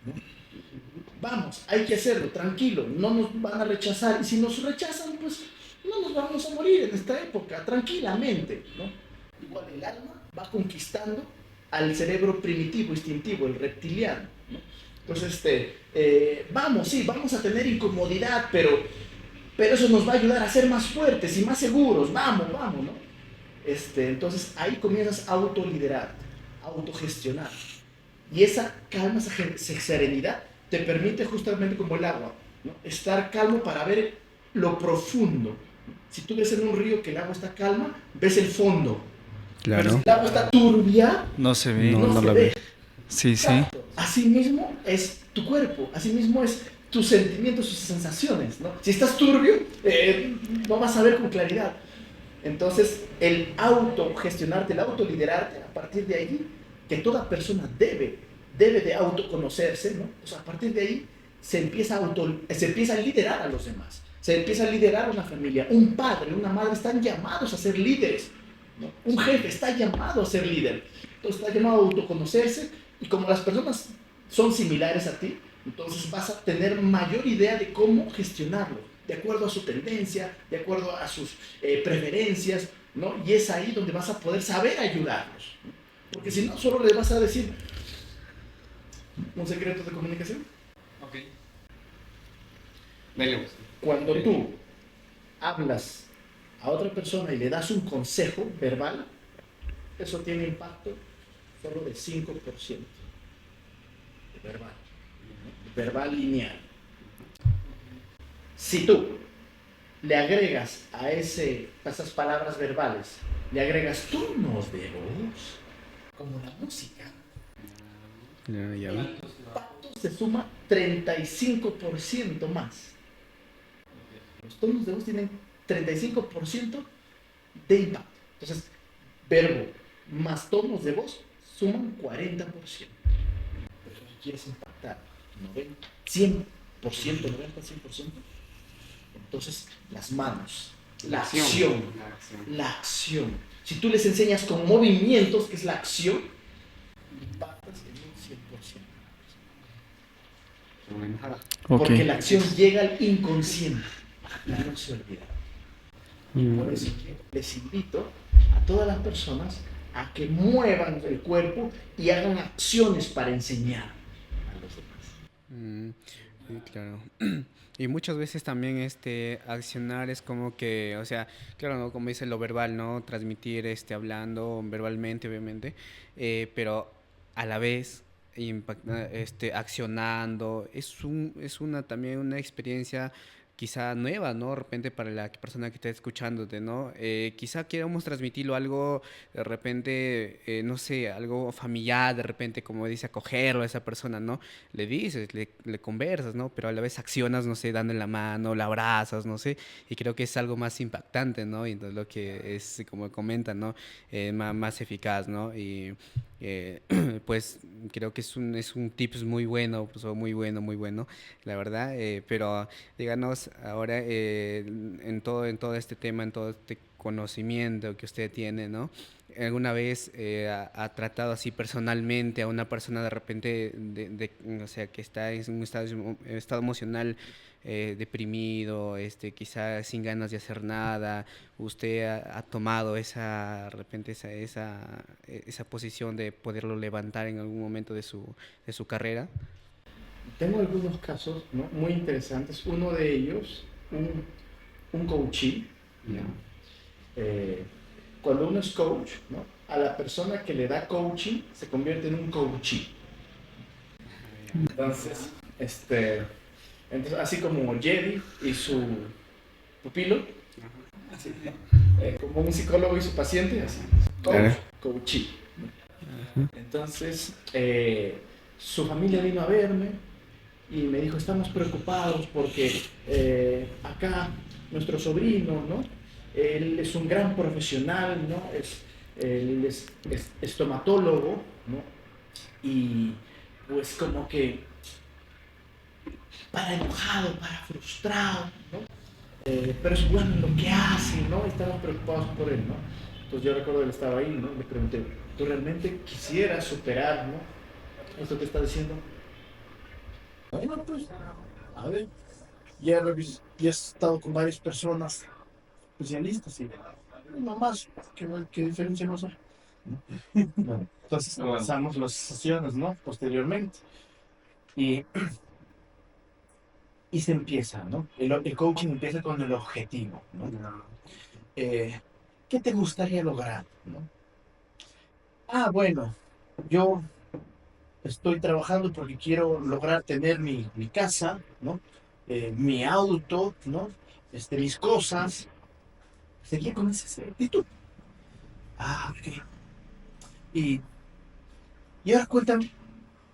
¿no? Vamos, hay que hacerlo, tranquilo, no nos van a rechazar, y si nos rechazan, pues no nos vamos a morir en esta época, tranquilamente, ¿no? Igual el alma va conquistando al cerebro primitivo, instintivo, el reptiliano, ¿no? Entonces, vamos a tener incomodidad, pero eso nos va a ayudar a ser más fuertes y más seguros, vamos, ¿no? Entonces ahí comienzas a autoliderarte, a autogestionar. Y esa calma, esa serenidad te permite justamente como el agua, ¿no? Estar calmo para ver lo profundo. Si tú ves en un río que el agua está calma, ves el fondo. Claro. Pero si el agua está turbia, No se ve. No se la ve. ve. Sí, sí. Exacto. Así mismo es tu cuerpo, así mismo es tus sentimientos, tus sensaciones, ¿no? Si estás turbio, no vas a ver con claridad. Entonces, el autogestionarte, el autoliderarte, a partir de ahí, que toda persona debe de autoconocerse, ¿no? O sea, a partir de ahí se empieza a liderar a los demás, se empieza a liderar a una familia. Un padre, una madre están llamados a ser líderes, ¿no? Un jefe está llamado a ser líder, entonces está llamado a autoconocerse, y como las personas son similares a ti, entonces vas a tener mayor idea de cómo gestionarlo, de acuerdo a su tendencia, de acuerdo a sus preferencias, ¿no? Y es ahí donde vas a poder saber ayudarlos, ¿no? Porque si no, solo les vas a decir un secreto de comunicación. Ok. Dale. Cuando tú hablas a otra persona y le das un consejo verbal, eso tiene impacto solo del 5% de verbal, verbal lineal. Si tú le agregas a esas palabras verbales, le agregas tonos de voz, como la música, Ya. el impacto se suma 35% más. Los tonos de voz tienen 35% de impacto. Entonces, verbo más tonos de voz suman 40%. Pero si quieres impactar 100%, 90-100%, entonces las manos, la acción. Si tú les enseñas con movimientos, que es la acción, impactas en un 100%. Porque la acción llega al inconsciente y no se olvida. Por eso les invito a todas las personas a que muevan el cuerpo y hagan acciones para enseñar a los demás. Sí, claro. Y muchas veces también accionar es como que, o sea, claro, ¿no? Como dice lo verbal, ¿no? Transmitir hablando verbalmente, obviamente, pero a la vez accionando es también una experiencia quizá nueva, ¿no? De repente para la persona que está escuchándote, ¿no? Quizá queramos transmitirlo algo, de repente, no sé, algo familiar, de repente, como dice, acogerlo a esa persona, ¿no? Le dices, le conversas, ¿no? Pero a la vez accionas, no sé, dándole la mano, la abrazas, no sé, y creo que es algo más impactante, ¿no? Y entonces lo que es, como comentan, ¿no? Más eficaz, ¿no? Y pues creo que es un tips muy bueno, pues, muy bueno, la verdad, pero díganos ahora en todo este tema, en todo este conocimiento que usted tiene, ¿no? ¿Alguna vez ha tratado así personalmente a una persona de repente, o sea, que está en un estado emocional deprimido, quizá sin ganas de hacer nada? ¿Usted ha tomado de repente esa posición de poderlo levantar en algún momento de su carrera? Tengo algunos casos, ¿no? Muy interesantes. Uno de ellos, un coachee, ¿no? Cuando uno es coach, ¿no? A la persona que le da coaching se convierte en un coachee. Entonces, así como Jedi y su pupilo, así, como un psicólogo y su paciente, así, coachee, ¿no? Entonces, su familia vino a verme y me dijo, estamos preocupados porque acá nuestro sobrino, ¿no? Él es un gran profesional, ¿no? Él es estomatólogo, ¿no? Y pues como que para enojado, para frustrado, ¿no? Pero es bueno en lo que hace, ¿no? Estamos preocupados por él, ¿no? Entonces yo recuerdo que él estaba ahí, ¿no? Le pregunté, ¿tú realmente quisieras superar, ¿no? Esto que está diciendo? Bueno, pues, a ver, ya he estado con varias personas especialistas y nomás, ¿qué diferencia nos hay? Bueno, entonces comenzamos las sesiones, ¿no? Posteriormente. Y, y se empieza, ¿no? El coaching empieza con el objetivo, ¿no? ¿Qué te gustaría lograr, ¿no? Ah, bueno, yo estoy trabajando porque quiero lograr tener mi casa, ¿no? Mi auto, ¿no? Mis cosas. Seguía con esa actitud. Ah, ok. Y, y ahora cuéntame,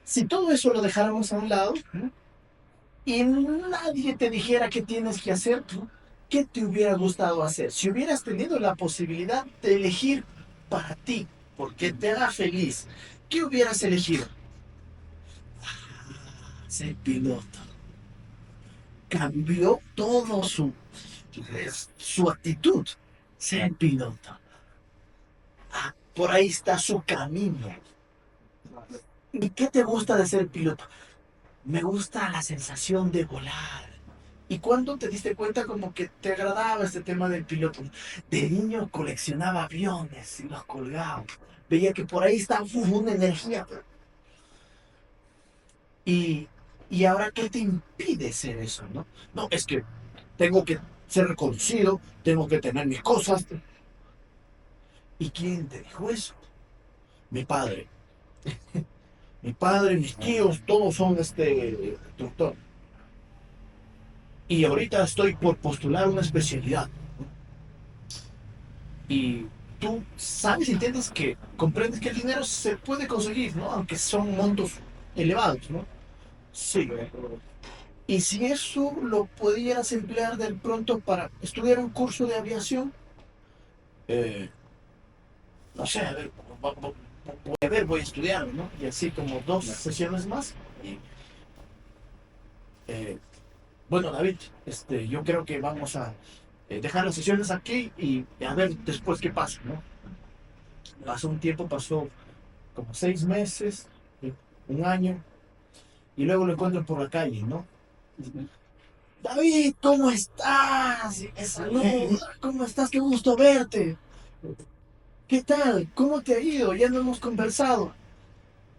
si todo eso lo dejáramos a un lado, ¿no? Y nadie te dijera qué tienes que hacer, ¿no? ¿Qué te hubiera gustado hacer? Si hubieras tenido la posibilidad de elegir para ti, porque te haga feliz, ¿qué hubieras elegido? Ser piloto. Cambió todo su actitud. Ser piloto. Por ahí está su camino. ¿Y qué te gusta de ser piloto? Me gusta la sensación de volar. ¿Y cuándo te diste cuenta como que te agradaba este tema del piloto? De niño coleccionaba aviones y los colgaba. Veía que por ahí estaba una energía. Y, y ahora, ¿qué te impide ser eso, no? No, es que tengo que ser reconocido, tengo que tener mis cosas. ¿Y quién te dijo eso? Mi padre. Mi padre, mis tíos, todos son instructor. Y ahorita estoy por postular una especialidad. Y tú sabes, entiendes que comprendes que el dinero se puede conseguir, ¿no? Aunque son montos elevados, ¿no? Sí. Y si eso lo pudieras emplear de pronto para estudiar un curso de aviación, eh, no sé, a ver, voy a estudiar, ¿no? Y así como 2 sesiones más. Y, eh, bueno, David, yo creo que vamos a dejar las sesiones aquí y a ver después qué pasa, ¿no? Pasó un tiempo, pasó como 6 meses, 1 año, y luego lo encuentro por la calle, ¿no? David, ¿cómo estás? Salud, ¿cómo estás? Qué gusto verte. ¿Qué tal? ¿Cómo te ha ido? Ya no hemos conversado.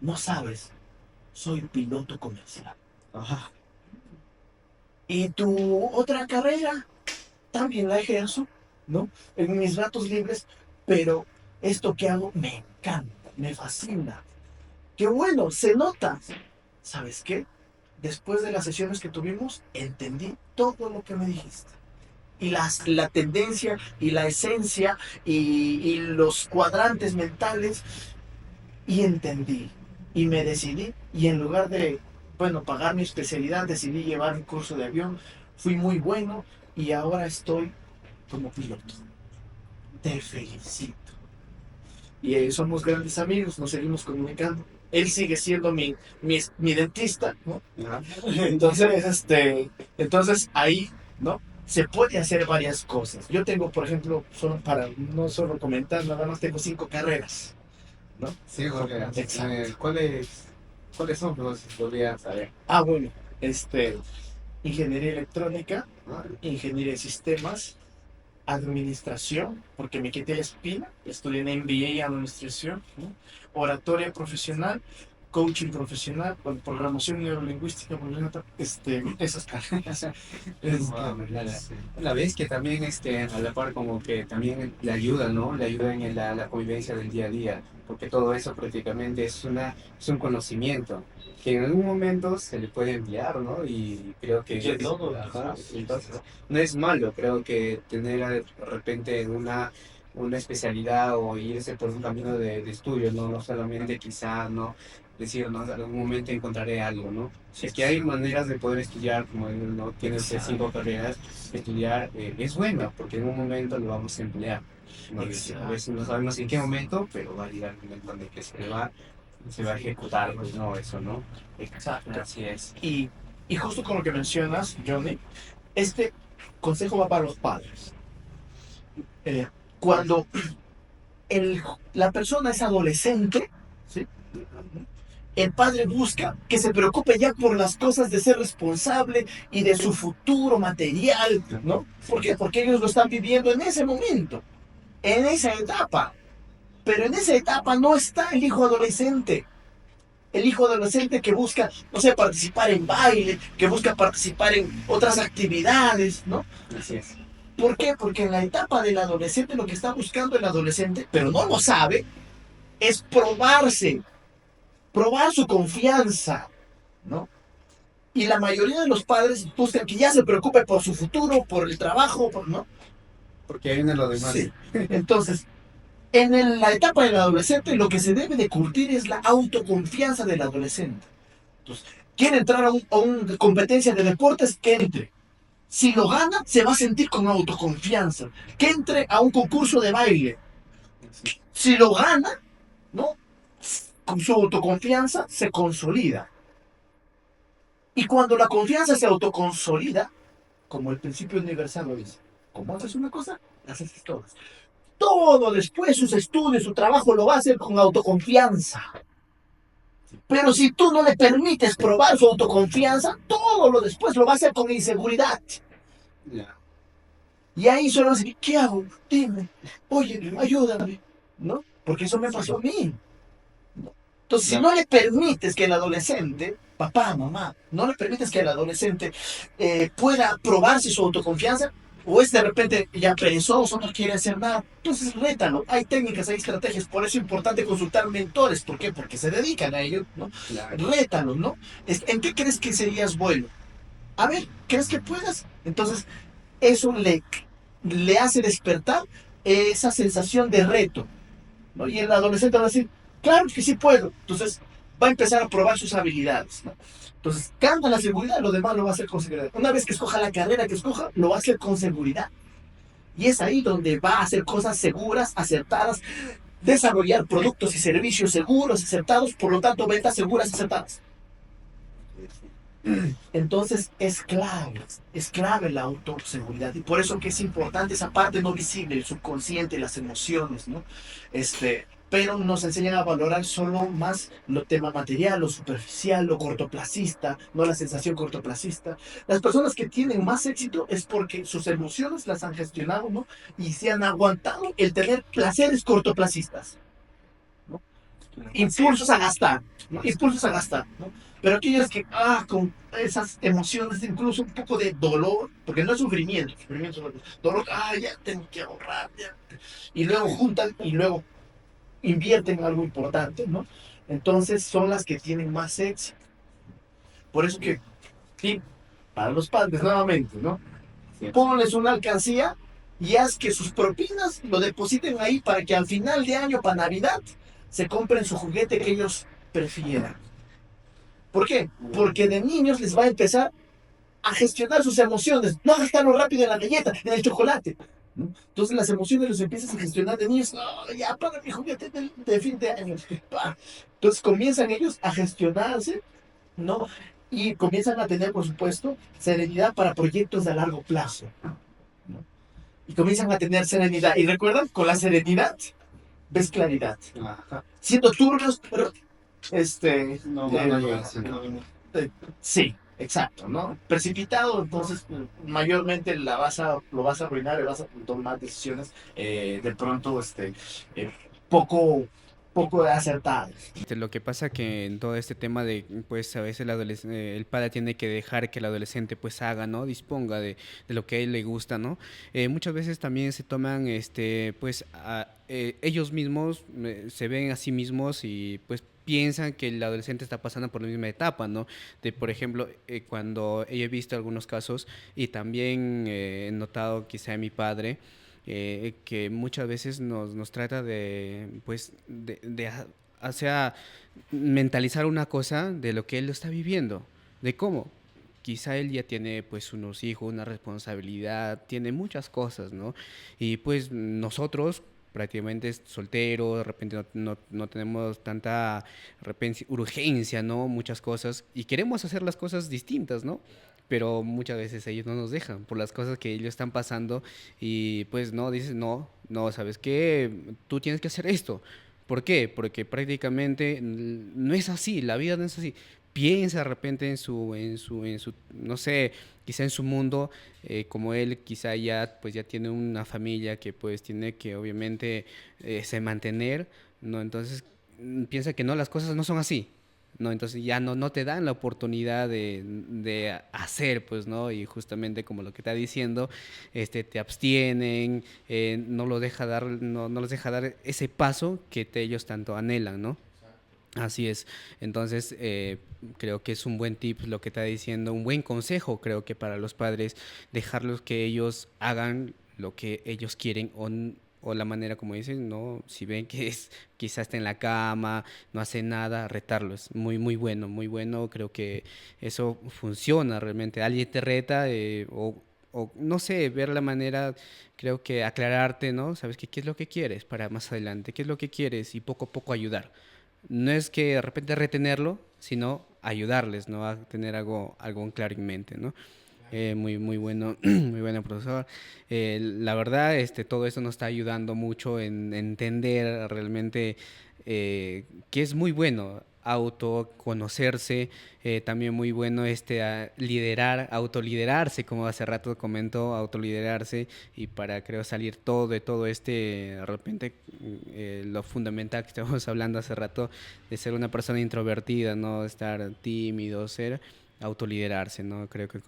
No sabes, soy piloto comercial. Ajá. ¿Y tu otra carrera? También la ejerzo, ¿no? En mis ratos libres, pero esto que hago me encanta, me fascina. ¡Qué bueno! Se nota. ¿Sabes qué? Después de las sesiones que tuvimos, entendí todo lo que me dijiste. Y la tendencia y la esencia y los cuadrantes mentales, y entendí. Y me decidí, y en lugar de, bueno, pagar mi especialidad, decidí llevar un curso de avión. Fui muy bueno y ahora estoy como piloto. Te felicito. Y somos grandes amigos, nos seguimos comunicando. Él sigue siendo mi dentista, ¿no? Entonces ahí, ¿no? Se puede hacer varias cosas. Yo tengo, por ejemplo, no solo comentar, nada más tengo 5 carreras, ¿no? Sí, Jorge. Exacto. ¿Cuáles son? Pues podría saber. Bueno, ingeniería electrónica, ingeniería de sistemas, administración, porque me quité la espina, estudié en MBA y administración, ¿no? Oratoria profesional, coaching profesional, programación neurolingüística, esas carreras. La vez que también a la par como que también le ayuda, ¿no? Le ayuda en la convivencia del día a día, porque todo eso prácticamente es un conocimiento que en algún momento se le puede enviar, ¿no? Y creo que ajá, entonces no es malo, creo que tener de repente una especialidad o irse por un camino de estudio, ¿no? No solamente quizá, ¿no? Decir, ¿no? En algún momento encontraré algo, ¿no? Es que hay maneras de poder estudiar, como él no tiene usted 5 carreras, estudiar es bueno, porque en un momento lo vamos a emplear. ¿No? A veces no sabemos en qué momento, pero va a llegar el momento en el que se va a ejecutar, pues, ¿no? Eso, ¿no? Exacto. Así es. Y justo con lo que mencionas, Johnny, este consejo va para los padres. Cuando la persona es adolescente, ¿sí? El padre busca que se preocupe ya por las cosas de ser responsable y de su futuro material, ¿no? Porque ellos lo están viviendo en ese momento, en esa etapa. Pero en esa etapa no está el hijo adolescente. El hijo adolescente que busca, no sé, participar en baile, que busca participar en otras actividades, ¿no? Así es. ¿Por qué? Porque en la etapa del adolescente lo que está buscando el adolescente, pero no lo sabe, es probar su confianza, ¿no? Y la mayoría de los padres buscan que ya se preocupe por su futuro, por el trabajo, ¿no? Porque ahí viene lo demás. Sí. Entonces, la etapa del adolescente lo que se debe de curtir es la autoconfianza del adolescente. Entonces, quiere entrar a una competencia de deportes, que entre. Si lo gana, se va a sentir con autoconfianza. Que entre a un concurso de baile. Si lo gana, ¿no? Con su autoconfianza se consolida. Y cuando la confianza se autoconsolida, como el principio universal lo dice, como haces una cosa, haces todas. Todo después, sus estudios, su trabajo, lo va a hacer con autoconfianza. Pero si tú no le permites probar su autoconfianza, todo lo después lo va a hacer con inseguridad. Ya. Y ahí solo dice, ¿qué hago? Dime, oye, ayúdame, ¿no? Porque eso me pasó a mí. Entonces, si no le permites que el adolescente, papá, mamá, no le permites que el adolescente pueda probarse su autoconfianza, o es de repente ya perezoso, no quiere hacer nada, entonces rétalo. Hay técnicas, hay estrategias, por eso es importante consultar mentores. ¿Por qué? Porque se dedican a ello, ¿no? Claro. Rétalo, ¿no? ¿En qué crees que serías bueno? A ver, ¿crees que puedas? Entonces, eso le hace despertar esa sensación de reto, ¿no? Y el adolescente va a decir, claro que sí puedo. Entonces va a empezar a probar sus habilidades, ¿no? Entonces canta la seguridad, lo demás lo va a hacer con seguridad. Una vez que escoja la carrera que escoja, lo va a hacer con seguridad. Y es ahí donde va a hacer cosas seguras, acertadas, desarrollar productos y servicios seguros, acertados, por lo tanto, ventas seguras, acertadas. Entonces es clave la autoseguridad y por eso que es importante esa parte no visible, el subconsciente, las emociones, ¿no? Pero nos enseñan a valorar solo más lo tema material, lo superficial, lo cortoplacista, no la sensación cortoplacista. Las personas que tienen más éxito es porque sus emociones las han gestionado, ¿no? Y se han aguantado el tener placeres cortoplacistas, ¿no? Impulsos a gastar, ¿no? Impulsos a gastar, ¿no? Pero aquellos que, con esas emociones, incluso un poco de dolor, porque no es sufrimiento, sufrimiento es dolor, ya tengo que ahorrar, ya. Y luego juntan y luego invierten en algo importante, ¿no? Entonces son las que tienen más éxito. Por eso que, sí, para los padres, nuevamente, ¿no? Ponles una alcancía y haz que sus propinas lo depositen ahí para que al final de año, para Navidad, se compren su juguete que ellos prefieran. ¿Por qué? Porque de niños les va a empezar a gestionar sus emociones, no a gastarlo rápido en la galleta, en el chocolate. ¿No? Entonces las emociones los empiezas a gestionar de niños. No, ya para mi juguete de fin de año. Entonces comienzan ellos a gestionarse, ¿no? Y comienzan a tener, por supuesto, serenidad para proyectos de largo plazo. ¿No? Y comienzan a tener serenidad. Y recuerdan, con la serenidad ves claridad. Ajá. Siendo turbios, pero sí, exacto, ¿no? Precipitado, entonces mayormente lo vas a arruinar y vas a tomar decisiones de pronto eh, poco, poco acertadas. Lo que pasa que en todo este tema de, pues a veces el padre tiene que dejar que el adolescente pues haga, ¿no? Disponga de lo que a él le gusta, ¿no? Muchas veces también se toman, pues, ellos mismos se ven a sí mismos y pues piensan que el adolescente está pasando por la misma etapa, ¿no? De, por ejemplo, cuando he visto algunos casos y también he notado quizá en mi padre, que muchas veces nos trata de, pues, o sea, mentalizar una cosa de lo que él lo está viviendo, de cómo. Quizá él ya tiene pues unos hijos, una responsabilidad, tiene muchas cosas, ¿no? Y pues nosotros prácticamente solteros, de repente no tenemos tanta urgencia, ¿no? Muchas cosas y queremos hacer las cosas distintas, ¿no? Pero muchas veces ellos no nos dejan por las cosas que ellos están pasando y pues no, dices, no, ¿sabes qué? Tú tienes que hacer esto. ¿Por qué? Porque prácticamente no es así, la vida no es así. Piensa de repente en su, no sé, quizá en su mundo, como él quizá ya, pues ya tiene una familia que pues tiene que obviamente se mantener, ¿no? Entonces piensa que no, las cosas no son así, ¿no? Entonces ya no te dan la oportunidad de hacer, pues, ¿no? Y justamente como lo que está diciendo, te abstienen, no los deja dar ese paso que ellos tanto anhelan, ¿no? Así es. Entonces, creo que es un buen tip lo que está diciendo, un buen consejo, creo que para los padres, dejarlos que ellos hagan lo que ellos quieren o la manera como dicen, ¿no? Si ven que quizás está en la cama, no hace nada, retarlos. Muy, muy bueno, muy bueno. Creo que eso funciona realmente. Alguien te reta o no sé, ver la manera, creo que aclararte, ¿no? Sabes que qué es lo que quieres para más adelante, qué es lo que quieres y poco a poco ayudar. No es que de repente retenerlo, sino ayudarles, ¿no? A tener algo en claro en mente, ¿no? Muy bueno, muy bueno, profesor. La verdad, todo esto nos está ayudando mucho en entender realmente que es muy bueno autoconocerse, también muy bueno autoliderarse, como hace rato comentó, autoliderarse y para creo salir de todo de repente lo fundamental que estábamos hablando hace rato de ser una persona introvertida, no estar tímido, ser autoliderarse, ¿no? Creo que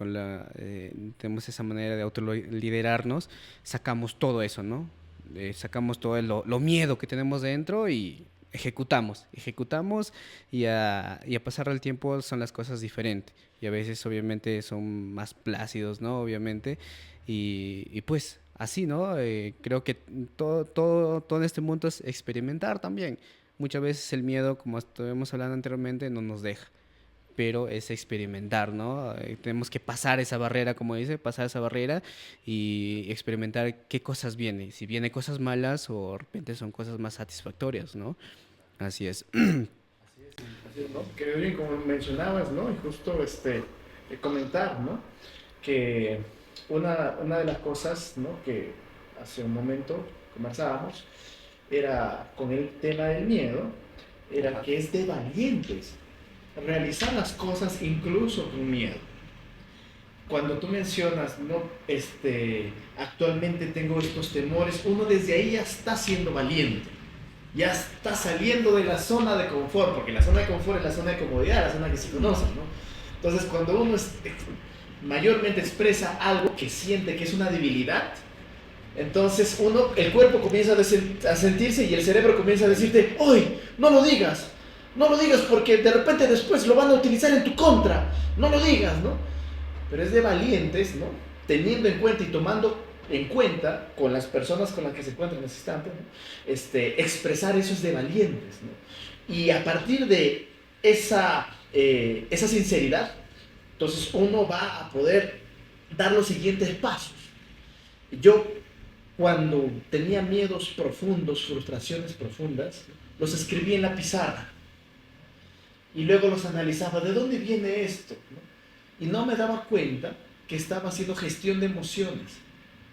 tenemos esa manera de autoliderarnos, sacamos todo eso, ¿no? Sacamos todo lo miedo que tenemos dentro y ejecutamos y a pasar el tiempo son las cosas diferentes y a veces obviamente son más plácidos, ¿no? Obviamente y pues así, ¿no? Creo que todo en este mundo es experimentar también. Muchas veces el miedo, como estuvimos hablando anteriormente, no nos deja pero es experimentar, ¿no? Tenemos que pasar esa barrera, como dice, pasar esa barrera y experimentar qué cosas vienen, si vienen cosas malas o de repente son cosas más satisfactorias, ¿no? Así es. Así es, ¿no? Que bien, como mencionabas, ¿no? Y justo comentar, ¿no? Que una de las cosas, ¿no? Que hace un momento conversábamos era con el tema del miedo, era que es de valientes realizar las cosas incluso con miedo. Cuando tú mencionas, no, actualmente tengo estos temores, uno desde ahí ya está siendo valiente, ya está saliendo de la zona de confort, porque la zona de confort es la zona de comodidad, la zona que se conoce, ¿no? Entonces, cuando uno mayormente expresa algo que siente que es una debilidad, entonces el cuerpo comienza a sentirse y el cerebro comienza a decirte, ¡oy, no lo digas! No lo digas porque de repente después lo van a utilizar en tu contra. No lo digas, ¿no? Pero es de valientes, ¿no? Teniendo en cuenta y tomando en cuenta con las personas con las que se encuentran en ese instante, ¿no? Expresar eso es de valientes, ¿no? Y a partir de esa sinceridad, entonces uno va a poder dar los siguientes pasos. Yo, cuando tenía miedos profundos, frustraciones profundas, los escribí en la pizarra. Y luego los analizaba, ¿de dónde viene esto? ¿No? Y no me daba cuenta que estaba haciendo gestión de emociones.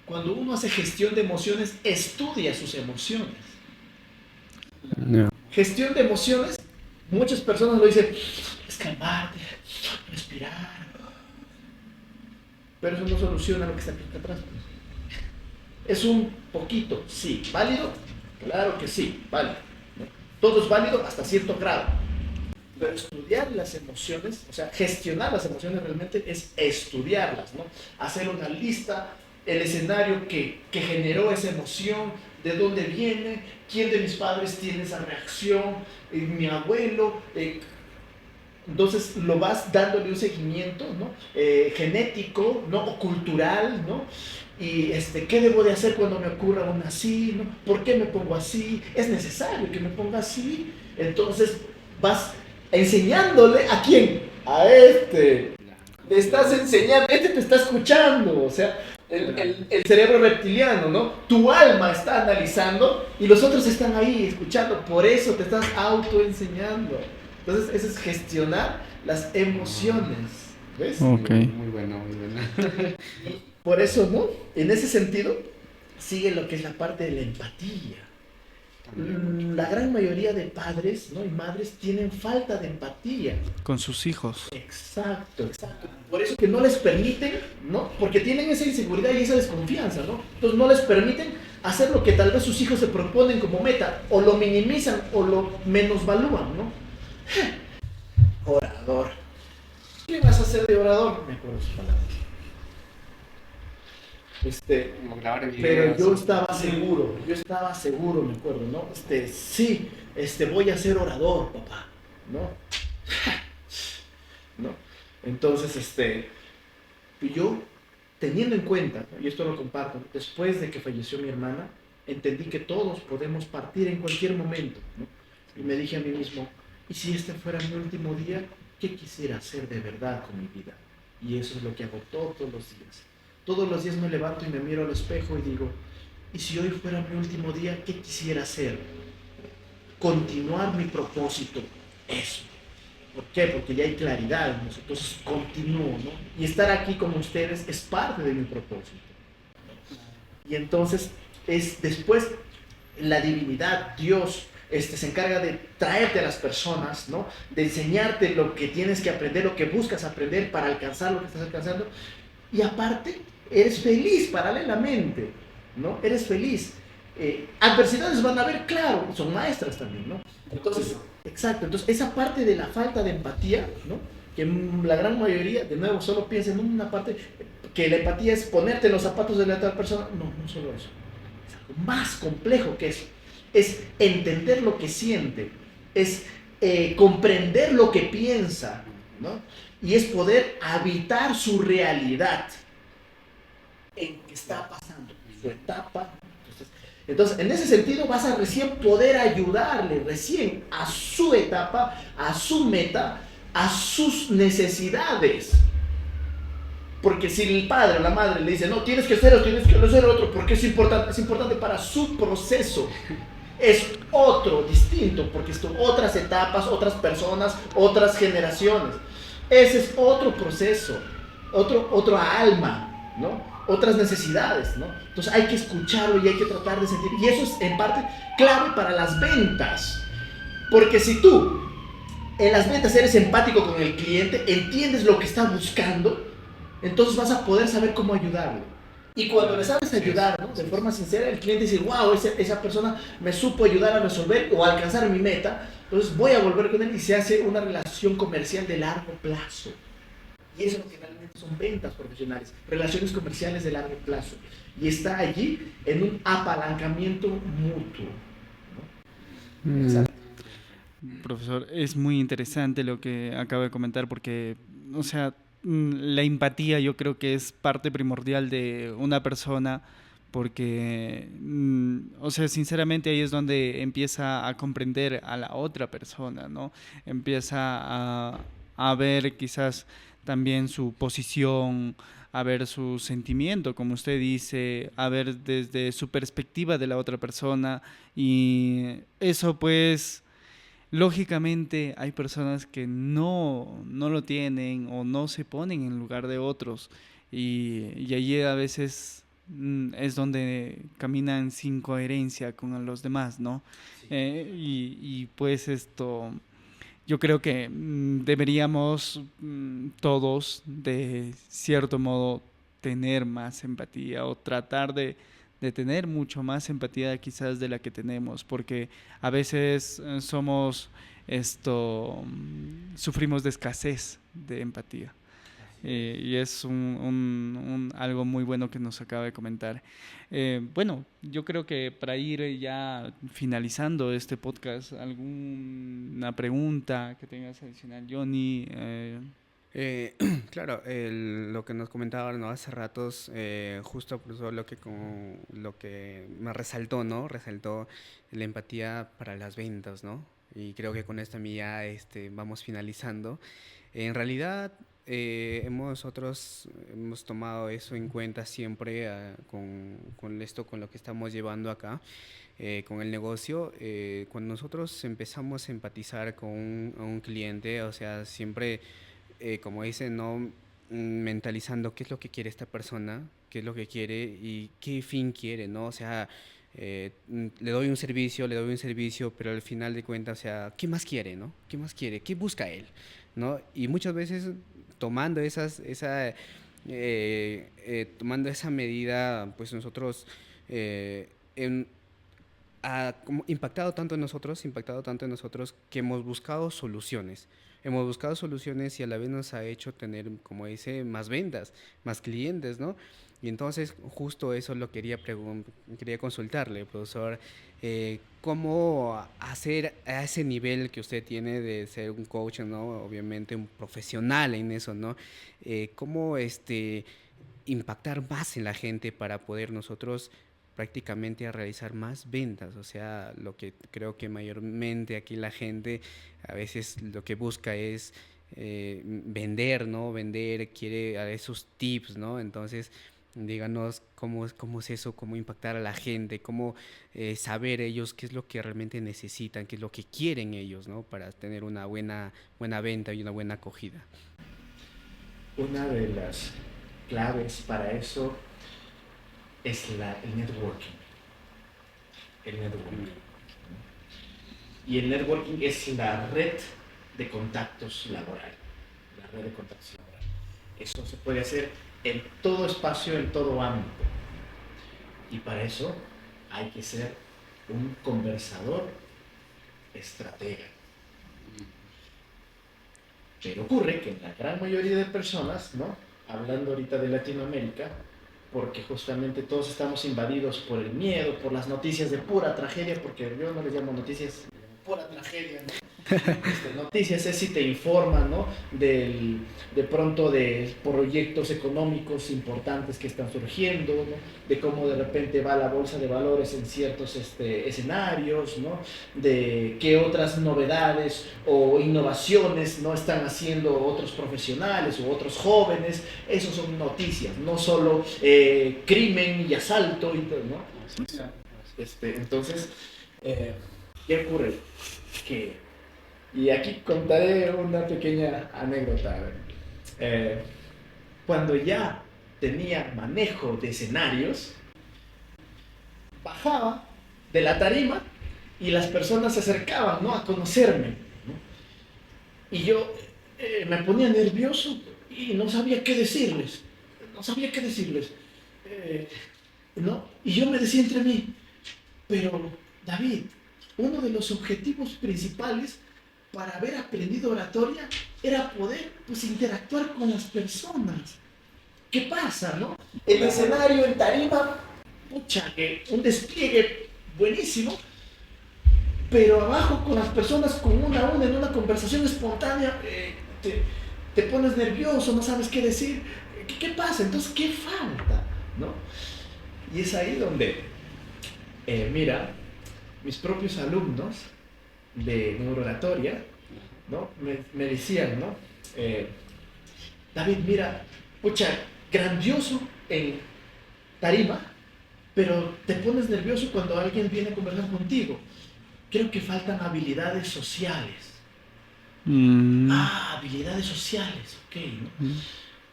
Cuando uno hace gestión de emociones, estudia sus emociones. No. Gestión de emociones, muchas personas lo dicen, es calmarte, respirar. Pero eso no soluciona lo que está aquí atrás. Es un poquito, sí. ¿Válido? Claro que sí, válido. ¿No? Todo es válido hasta cierto grado. Pero estudiar las emociones, o sea, gestionar las emociones realmente es estudiarlas, ¿no? Hacer una lista, el escenario que generó esa emoción, de dónde viene, quién de mis padres tiene esa reacción, mi abuelo. Entonces lo vas dándole un seguimiento, ¿no? Genético, ¿no? O cultural, ¿no? Y ¿qué debo de hacer cuando me ocurra una así? ¿No? ¿Por qué me pongo así? ¿Es necesario que me ponga así? Entonces vas enseñándole a quién, a le estás enseñando, te está escuchando, o sea, el cerebro reptiliano, ¿no? Tu alma está analizando y los otros están ahí escuchando, por eso te estás autoenseñando. Entonces, eso es gestionar las emociones, ¿ves? Okay. Muy bueno, muy bueno. Y por eso, ¿no? En ese sentido, sigue lo que es la parte de la empatía. La gran mayoría de padres, ¿no? Y madres tienen falta de empatía. Con sus hijos. Exacto, exacto. Por eso que no les permiten, ¿no? Porque tienen esa inseguridad y esa desconfianza, ¿no? Entonces no les permiten hacer lo que tal vez sus hijos se proponen como meta, o lo minimizan o lo menosvalúan, ¿no? Orador. ¿Qué vas a hacer de orador? Me acuerdo sus palabras. Pero yo estaba seguro, me acuerdo, ¿no? Sí, voy a ser orador, papá, ¿no? ¿No? Entonces, yo, teniendo en cuenta, ¿no? Y esto lo comparto, después de que falleció mi hermana, entendí que todos podemos partir en cualquier momento, ¿no? Y me dije a mí mismo, ¿y si este fuera mi último día? ¿Qué quisiera hacer de verdad con mi vida? Y eso es lo que hago todos los días. Todos los días me levanto y me miro al espejo y digo, ¿y si hoy fuera mi último día, qué quisiera hacer? Continuar mi propósito, eso. ¿Por qué? Porque ya hay claridad en eso. Entonces continúo, ¿no? Y estar aquí con ustedes es parte de mi propósito. Y entonces es después la divinidad, Dios, se encarga de traerte a las personas, ¿no? De enseñarte lo que tienes que aprender, lo que buscas aprender para alcanzar lo que estás alcanzando. Y aparte, eres feliz paralelamente, ¿no? Eres feliz. Adversidades van a haber, claro, son maestras también, ¿no? Entonces, exacto, entonces esa parte de la falta de empatía, ¿no? Que la gran mayoría, de nuevo, solo piensa en una parte, que la empatía es ponerte en los zapatos de la otra persona. No, no solo eso. Es algo más complejo que eso. Es entender lo que siente, es comprender lo que piensa, ¿no? Y es poder habitar su realidad en que está pasando, su etapa. Entonces, en ese sentido vas a recién poder ayudarle recién a su etapa, a su meta, a sus necesidades. Porque si el padre o la madre le dice, no, tienes que hacer esto, tienes que hacer otro, porque es importante para su proceso. Es otro, distinto, porque son otras etapas, otras personas, otras generaciones. Ese es otro proceso, otro alma, ¿no? Otras necesidades, ¿no? Entonces hay que escucharlo y hay que tratar de sentir. Y eso es en parte clave para las ventas. Porque si tú en las ventas eres empático con el cliente, entiendes lo que está buscando, entonces vas a poder saber cómo ayudarle. Y cuando le sabes ayudar, ¿no? De forma sincera, el cliente dice, wow, esa persona me supo ayudar a resolver o a alcanzar mi meta, entonces voy a volver con él y se hace una relación comercial de largo plazo. Y eso es lo que realmente son ventas profesionales, relaciones comerciales de largo plazo. Y está allí en un apalancamiento mutuo, ¿no? Profesor, es muy interesante lo que acaba de comentar porque, o sea, la empatía yo creo que es parte primordial de una persona porque, o sea, sinceramente ahí es donde empieza a comprender a la otra persona, ¿no? Empieza a ver quizás también su posición, a ver su sentimiento, como usted dice, a ver desde su perspectiva de la otra persona y eso pues lógicamente hay personas que no lo tienen o no se ponen en lugar de otros y allí a veces es donde caminan sin coherencia con los demás, ¿no? Y pues esto, yo creo que deberíamos todos de cierto modo tener más empatía o tratar de tener mucho más empatía quizás de la que tenemos, porque a veces sufrimos de escasez de empatía. Y es algo muy bueno que nos acaba de comentar. Bueno, yo creo que para ir ya finalizando este podcast, ¿alguna pregunta que tengas adicional, Johnny? Claro, lo que nos comentaban, ¿no? Hace ratos, justo por eso lo que me resaltó, ¿no? Resaltó la empatía para las ventas, ¿no? Y creo que con esta mía vamos finalizando. En realidad, nosotros hemos tomado eso en cuenta siempre con lo que estamos llevando acá, con el negocio. Cuando nosotros empezamos a empatizar con un cliente, o sea, siempre como dicen, ¿no? Mentalizando qué es lo que quiere esta persona, qué es lo que quiere y qué fin quiere, ¿no? O sea, le doy un servicio, pero al final de cuentas, o sea, ¿qué más quiere, no? ¿Qué más quiere? ¿Qué busca él? ¿No? Y muchas veces tomando tomando esa medida, pues nosotros ha impactado tanto en nosotros que hemos buscado soluciones. Hemos buscado soluciones y a la vez nos ha hecho tener, como dice, más ventas, más clientes, ¿no? Y entonces justo eso lo quería consultarle, profesor, ¿cómo hacer a ese nivel que usted tiene de ser un coach, ¿no? Obviamente un profesional en eso, ¿no? ¿Cómo impactar más en la gente para poder nosotros prácticamente a realizar más ventas? O sea, lo que creo que mayormente aquí la gente a veces lo que busca es vender, ¿no? Vender, quiere a esos tips, ¿no? Entonces, Díganos cómo es eso, cómo impactar a la gente, cómo saber ellos qué es lo que realmente necesitan, qué es lo que quieren ellos, ¿no? Para tener una buena venta y una buena acogida. Una de las claves para eso es el networking. El networking. Y el networking es la red de contactos laboral. La red de contactos laboral. Eso se puede hacer en todo espacio, en todo ámbito. Y para eso hay que ser un conversador estratega. Pero ocurre que en la gran mayoría de personas, ¿no? Hablando ahorita de Latinoamérica, porque justamente todos estamos invadidos por el miedo, por las noticias de pura tragedia, porque yo no les llamo noticias, pura tragedia, ¿no? Noticias es si te informan, ¿no? De pronto de proyectos económicos importantes que están surgiendo, ¿no? De cómo de repente va la bolsa de valores en ciertos escenarios, ¿no? De qué otras novedades o innovaciones no están haciendo otros profesionales u otros jóvenes. Eso son noticias, no solo crimen y asalto y todo, ¿no? Entonces, ¿qué ocurre? Y aquí contaré una pequeña anécdota. Cuando ya tenía manejo de escenarios, bajaba de la tarima y las personas se acercaban, ¿no? A conocerme, ¿no? Y yo me ponía nervioso y no sabía qué decirles. ¿No? Y yo me decía entre mí, pero David, uno de los objetivos principales para haber aprendido oratoria era poder, pues, interactuar con las personas. ¿Qué pasa, no? El escenario en tarima, pucha, un despliegue buenísimo, pero abajo con las personas, con una a una, en una conversación espontánea, te pones nervioso, no sabes qué decir. ¿Qué pasa? Entonces, ¿qué falta, no? Y es ahí donde, mira, mis propios alumnos de neurooratoria, ¿no? me decían, ¿no? David, mira, pucha, grandioso en tarima, pero te pones nervioso cuando alguien viene a conversar contigo. Creo que faltan habilidades sociales. Habilidades sociales, ok, ¿no?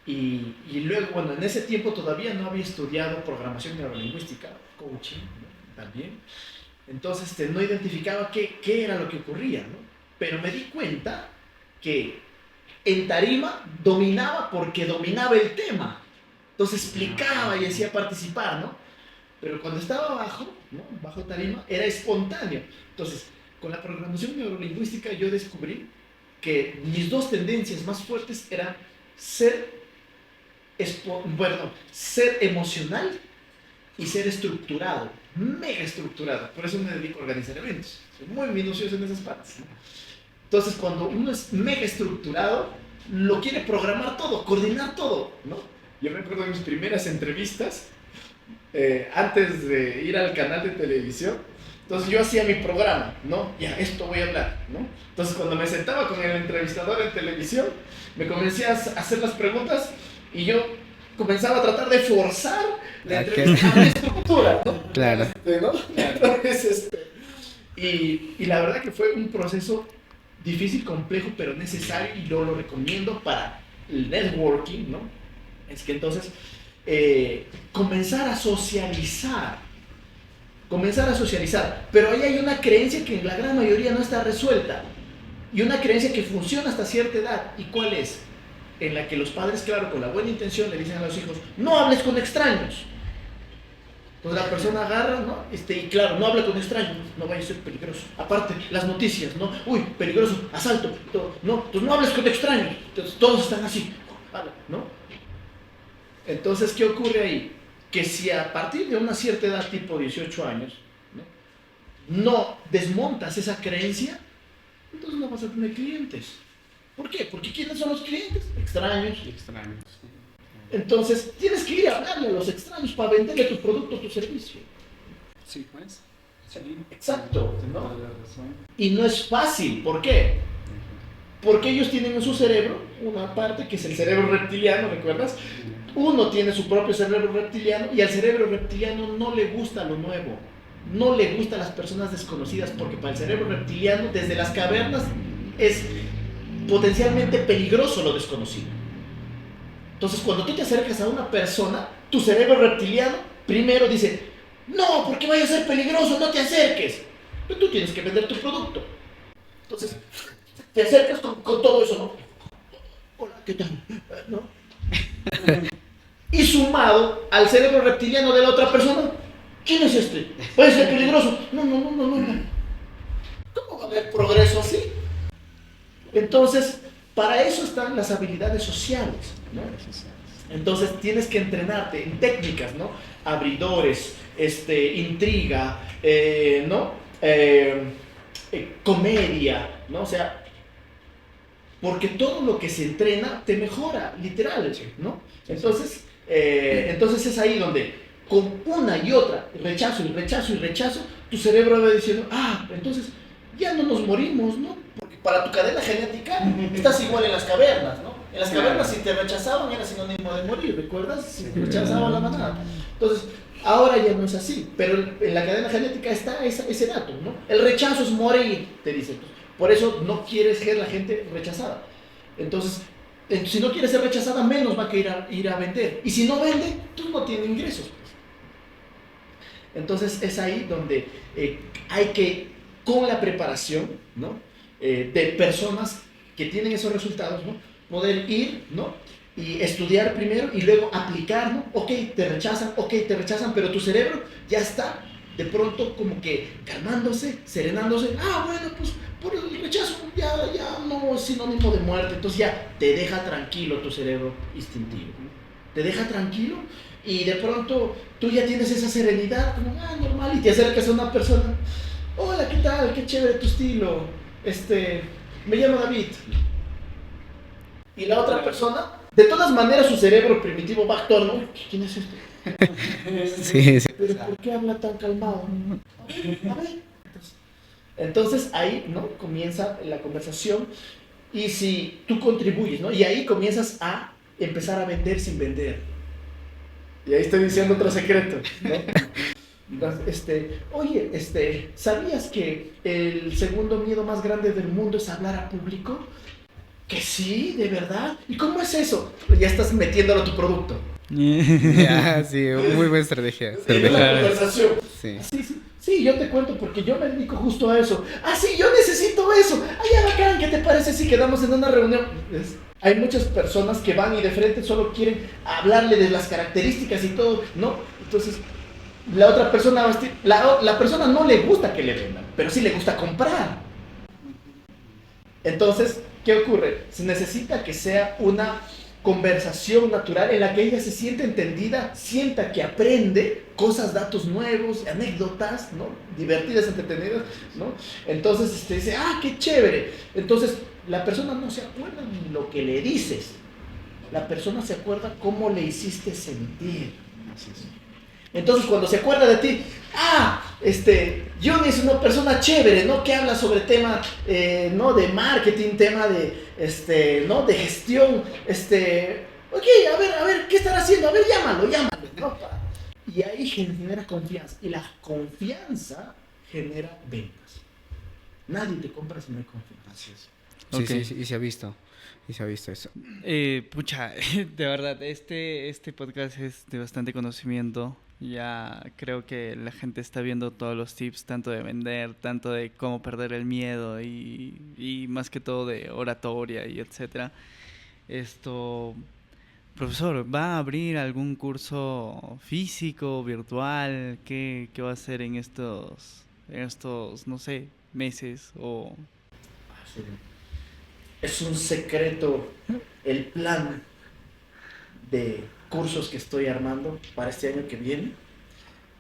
Y luego, bueno, en ese tiempo todavía no había estudiado programación neurolingüística, coaching, ¿no? También. Entonces no identificaba qué era lo que ocurría, ¿no? Pero me di cuenta que en tarima dominaba porque dominaba el tema. Entonces explicaba y hacía participar, ¿no? Pero cuando estaba abajo, ¿no? Bajo tarima, era espontáneo. Entonces, con la programación neurolingüística yo descubrí que mis dos tendencias más fuertes eran ser emocional y ser estructurado, mega estructurado. Por eso me dedico a organizar eventos. Soy muy minucioso en esas partes, ¿no? Entonces, cuando uno es mega estructurado, lo quiere programar todo, coordinar todo, ¿no? Yo me acuerdo de mis primeras entrevistas, antes de ir al canal de televisión. Entonces yo hacía mi programa, ¿no? Ya, esto voy a hablar, ¿no? Entonces cuando me sentaba con el entrevistador en televisión, me comencé a hacer las preguntas y yo comenzaba a tratar de forzar la entrevista a la estructura, ¿no? Claro. ¿No? Entonces, y la verdad que fue un proceso difícil, complejo, pero necesario, y yo lo recomiendo para el networking, ¿no? Es que entonces comenzar a socializar, pero ahí hay una creencia que en la gran mayoría no está resuelta, y una creencia que funciona hasta cierta edad. ¿Y cuál es? En la que los padres, claro, con la buena intención le dicen a los hijos, no hables con extraños. Entonces la persona agarra, ¿no? Y claro, no habla con extraños, no vaya a ser peligroso. Aparte, las noticias, ¿no? Uy, peligroso, asalto, todo, ¿no? Entonces no hables con extraños. Entonces todos están así, ¿no? Entonces, ¿qué ocurre ahí? Que si a partir de una cierta edad, tipo 18 años, no desmontas esa creencia, entonces no vas a tener clientes. ¿Por qué? Porque ¿quiénes son los clientes? Extraños. Entonces, tienes que ir a hablarle a los extraños para venderle tu producto o tu servicio. Sí, pues. Sí. Exacto, ¿no? Toda la razón. Y no es fácil. ¿Por qué? Porque ellos tienen en su cerebro una parte que es el cerebro reptiliano, ¿recuerdas? Uno tiene su propio cerebro reptiliano y al cerebro reptiliano no le gusta lo nuevo, no le gustan las personas desconocidas, porque para el cerebro reptiliano desde las cavernas es potencialmente peligroso lo desconocido. Entonces cuando tú te acercas a una persona, tu cerebro reptiliano primero dice, no, porque vaya a ser peligroso, no te acerques. Pero tú tienes que vender tu producto. Entonces te acercas con todo eso, ¿no? Hola, ¿qué tal? ¿No? Y sumado al cerebro reptiliano de la otra persona, ¿quién es este? Puede ser peligroso. No. ¿Cómo va a haber progreso así? Entonces, para eso están las habilidades sociales, ¿no? Entonces tienes que entrenarte en técnicas, ¿no? Abridores, intriga, ¿no? Comedia, ¿no? O sea, porque todo lo que se entrena te mejora, literal, ¿no? Entonces es ahí donde con una y otra, rechazo, tu cerebro va diciendo, entonces ya no nos morimos, ¿no? Porque para tu cadena genética estás igual en las cavernas, ¿no? En las cavernas si te rechazaban era sinónimo de morir, ¿recuerdas? Si te rechazaban la manada. Entonces, ahora ya no es así, pero en la cadena genética está ese dato, ¿no? El rechazo es morir, te dicen. Por eso no quieres ser la gente rechazada. Entonces, si no quieres ser rechazada, menos va a ir a vender. Y si no vende, tú no tienes ingresos. Entonces es ahí donde hay que, con la preparación, ¿no? De personas que tienen esos resultados, ¿no? Poder ir, ¿no? Y estudiar primero y luego aplicar, ¿no? Ok, te rechazan, pero tu cerebro ya está de pronto como que calmándose, serenándose. Bueno, pues por el rechazo ya no es sinónimo de muerte. Entonces ya te deja tranquilo tu cerebro instintivo, ¿no? Te deja tranquilo y de pronto tú ya tienes esa serenidad, como normal, y te acercas a una persona. Hola, ¿qué tal? Qué chévere tu estilo. Me llamo David. Y la otra persona, de todas maneras su cerebro primitivo va a actuar, ¿no? ¿Quién es este? Sí. ¿Pero por qué habla tan calmado? A ver. Entonces ahí, ¿no? Comienza la conversación y si tú contribuyes, ¿no? Y ahí comienzas a empezar a vender sin vender. Y ahí estoy diciendo otro secreto, ¿no? Oye, ¿sabías que el segundo miedo más grande del mundo es hablar a público? Que sí, de verdad. ¿Y cómo es eso? Ya estás metiéndolo a tu producto. Ya, sí, muy buena estrategia. La conversación. Sí. Sí, yo te cuento porque yo me dedico justo a eso. Sí, yo necesito eso. Ya bacán, ¿qué te parece si quedamos en una reunión? Hay muchas personas que van y de frente solo quieren hablarle de las características y todo, ¿no? Entonces, la otra persona, la persona no le gusta que le vendan, pero sí le gusta comprar. Entonces, ¿qué ocurre? Se necesita que sea una conversación natural en la que ella se sienta entendida, sienta que aprende cosas, datos nuevos, anécdotas, ¿no? Divertidas, entretenidas, ¿no? Entonces dice, qué chévere. Entonces la persona no se acuerda ni lo que le dices, la persona se acuerda cómo le hiciste sentir. Así es. Entonces cuando se acuerda de ti, Johnny es una persona chévere, ¿no? Que habla sobre tema, ¿no? De marketing, tema de, ¿no? De gestión, ok, a ver, ¿qué estará haciendo? A ver, llámalo, ¿no? Y ahí genera confianza, y la confianza genera ventas. Nadie te compra si no hay confianza. Así es. Okay. Sí, y se ha visto eso. Pucha, de verdad, este podcast es de bastante conocimiento. Ya creo que la gente está viendo todos los tips, tanto de vender, tanto de cómo perder el miedo y más que todo de oratoria y etcétera. Profesor, ¿va a abrir algún curso físico, virtual? ¿Qué va a hacer en estos, no sé, meses o...? Es un secreto el plan de cursos que estoy armando para este año que viene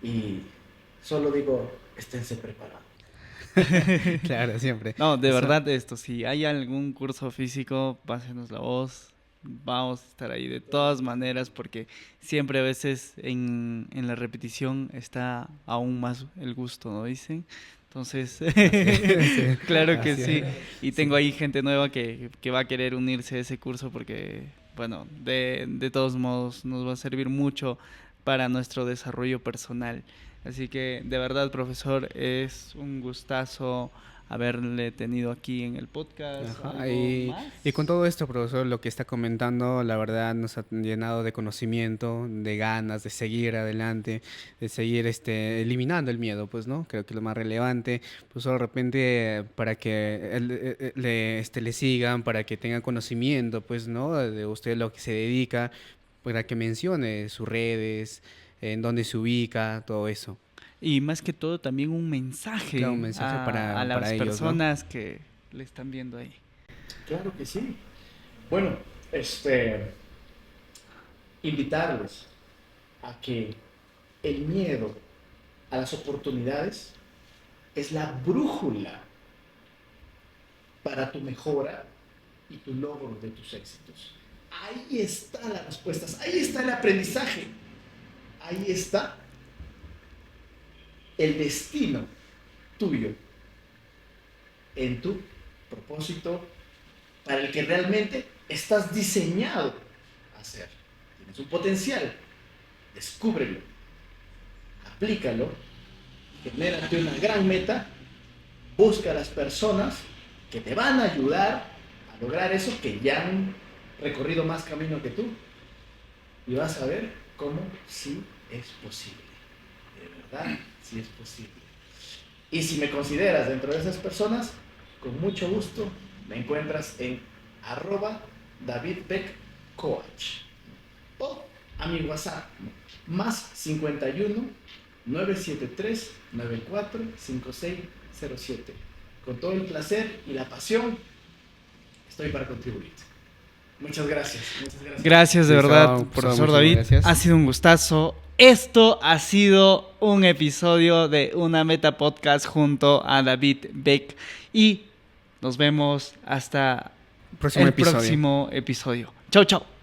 y solo digo, esténse preparados. Claro, siempre. No, de verdad si hay algún curso físico, pásenos la voz, vamos a estar ahí de todas maneras porque siempre a veces en la repetición está aún más el gusto, ¿no dicen? Entonces, Sí, claro que así sí. es. Y tengo ahí gente nueva que va a querer unirse a ese curso porque, bueno, de todos modos nos va a servir mucho para nuestro desarrollo personal. Así que, de verdad, profesor, es un gustazo haberle tenido aquí en el podcast. Ajá, ¿Algo más? y con todo esto, profesor, lo que está comentando, la verdad nos ha llenado de conocimiento, de ganas de seguir adelante, de seguir eliminando el miedo, pues, ¿no? Creo que lo más relevante, pues, de repente para que le sigan, para que tengan conocimiento, pues, ¿no? De usted lo que se dedica, para que mencione sus redes, en dónde se ubica, todo eso. Y más que todo, también un Claro, un mensaje mensaje a las para ellos, ¿no? personas que le están viendo ahí. Claro que sí. Bueno, invitarles a que el miedo a las oportunidades es la brújula para tu mejora y tu logro de tus éxitos. Ahí están las respuestas, ahí está el aprendizaje, ahí está el destino tuyo en tu propósito para el que realmente estás diseñado a hacer. Tienes un potencial, descúbrelo, aplícalo, genérate una gran meta, busca a las personas que te van a ayudar a lograr eso, que ya han recorrido más camino que tú, y vas a ver cómo sí es posible. De verdad, sí es posible. Y si me consideras dentro de esas personas, con mucho gusto me encuentras en @DavidBeckCoach o a mi WhatsApp más 51 973 94 5607. Con todo el placer y la pasión estoy para contribuir. Muchas gracias. Muchas gracias. Gracias de Sí, verdad, profesor, profesor muchas David. gracias. Ha sido un gustazo. Esto ha sido un episodio de Una Meta Podcast junto a David Beck. Y nos vemos hasta Próximo el episodio. próximo episodio. Chau, chau.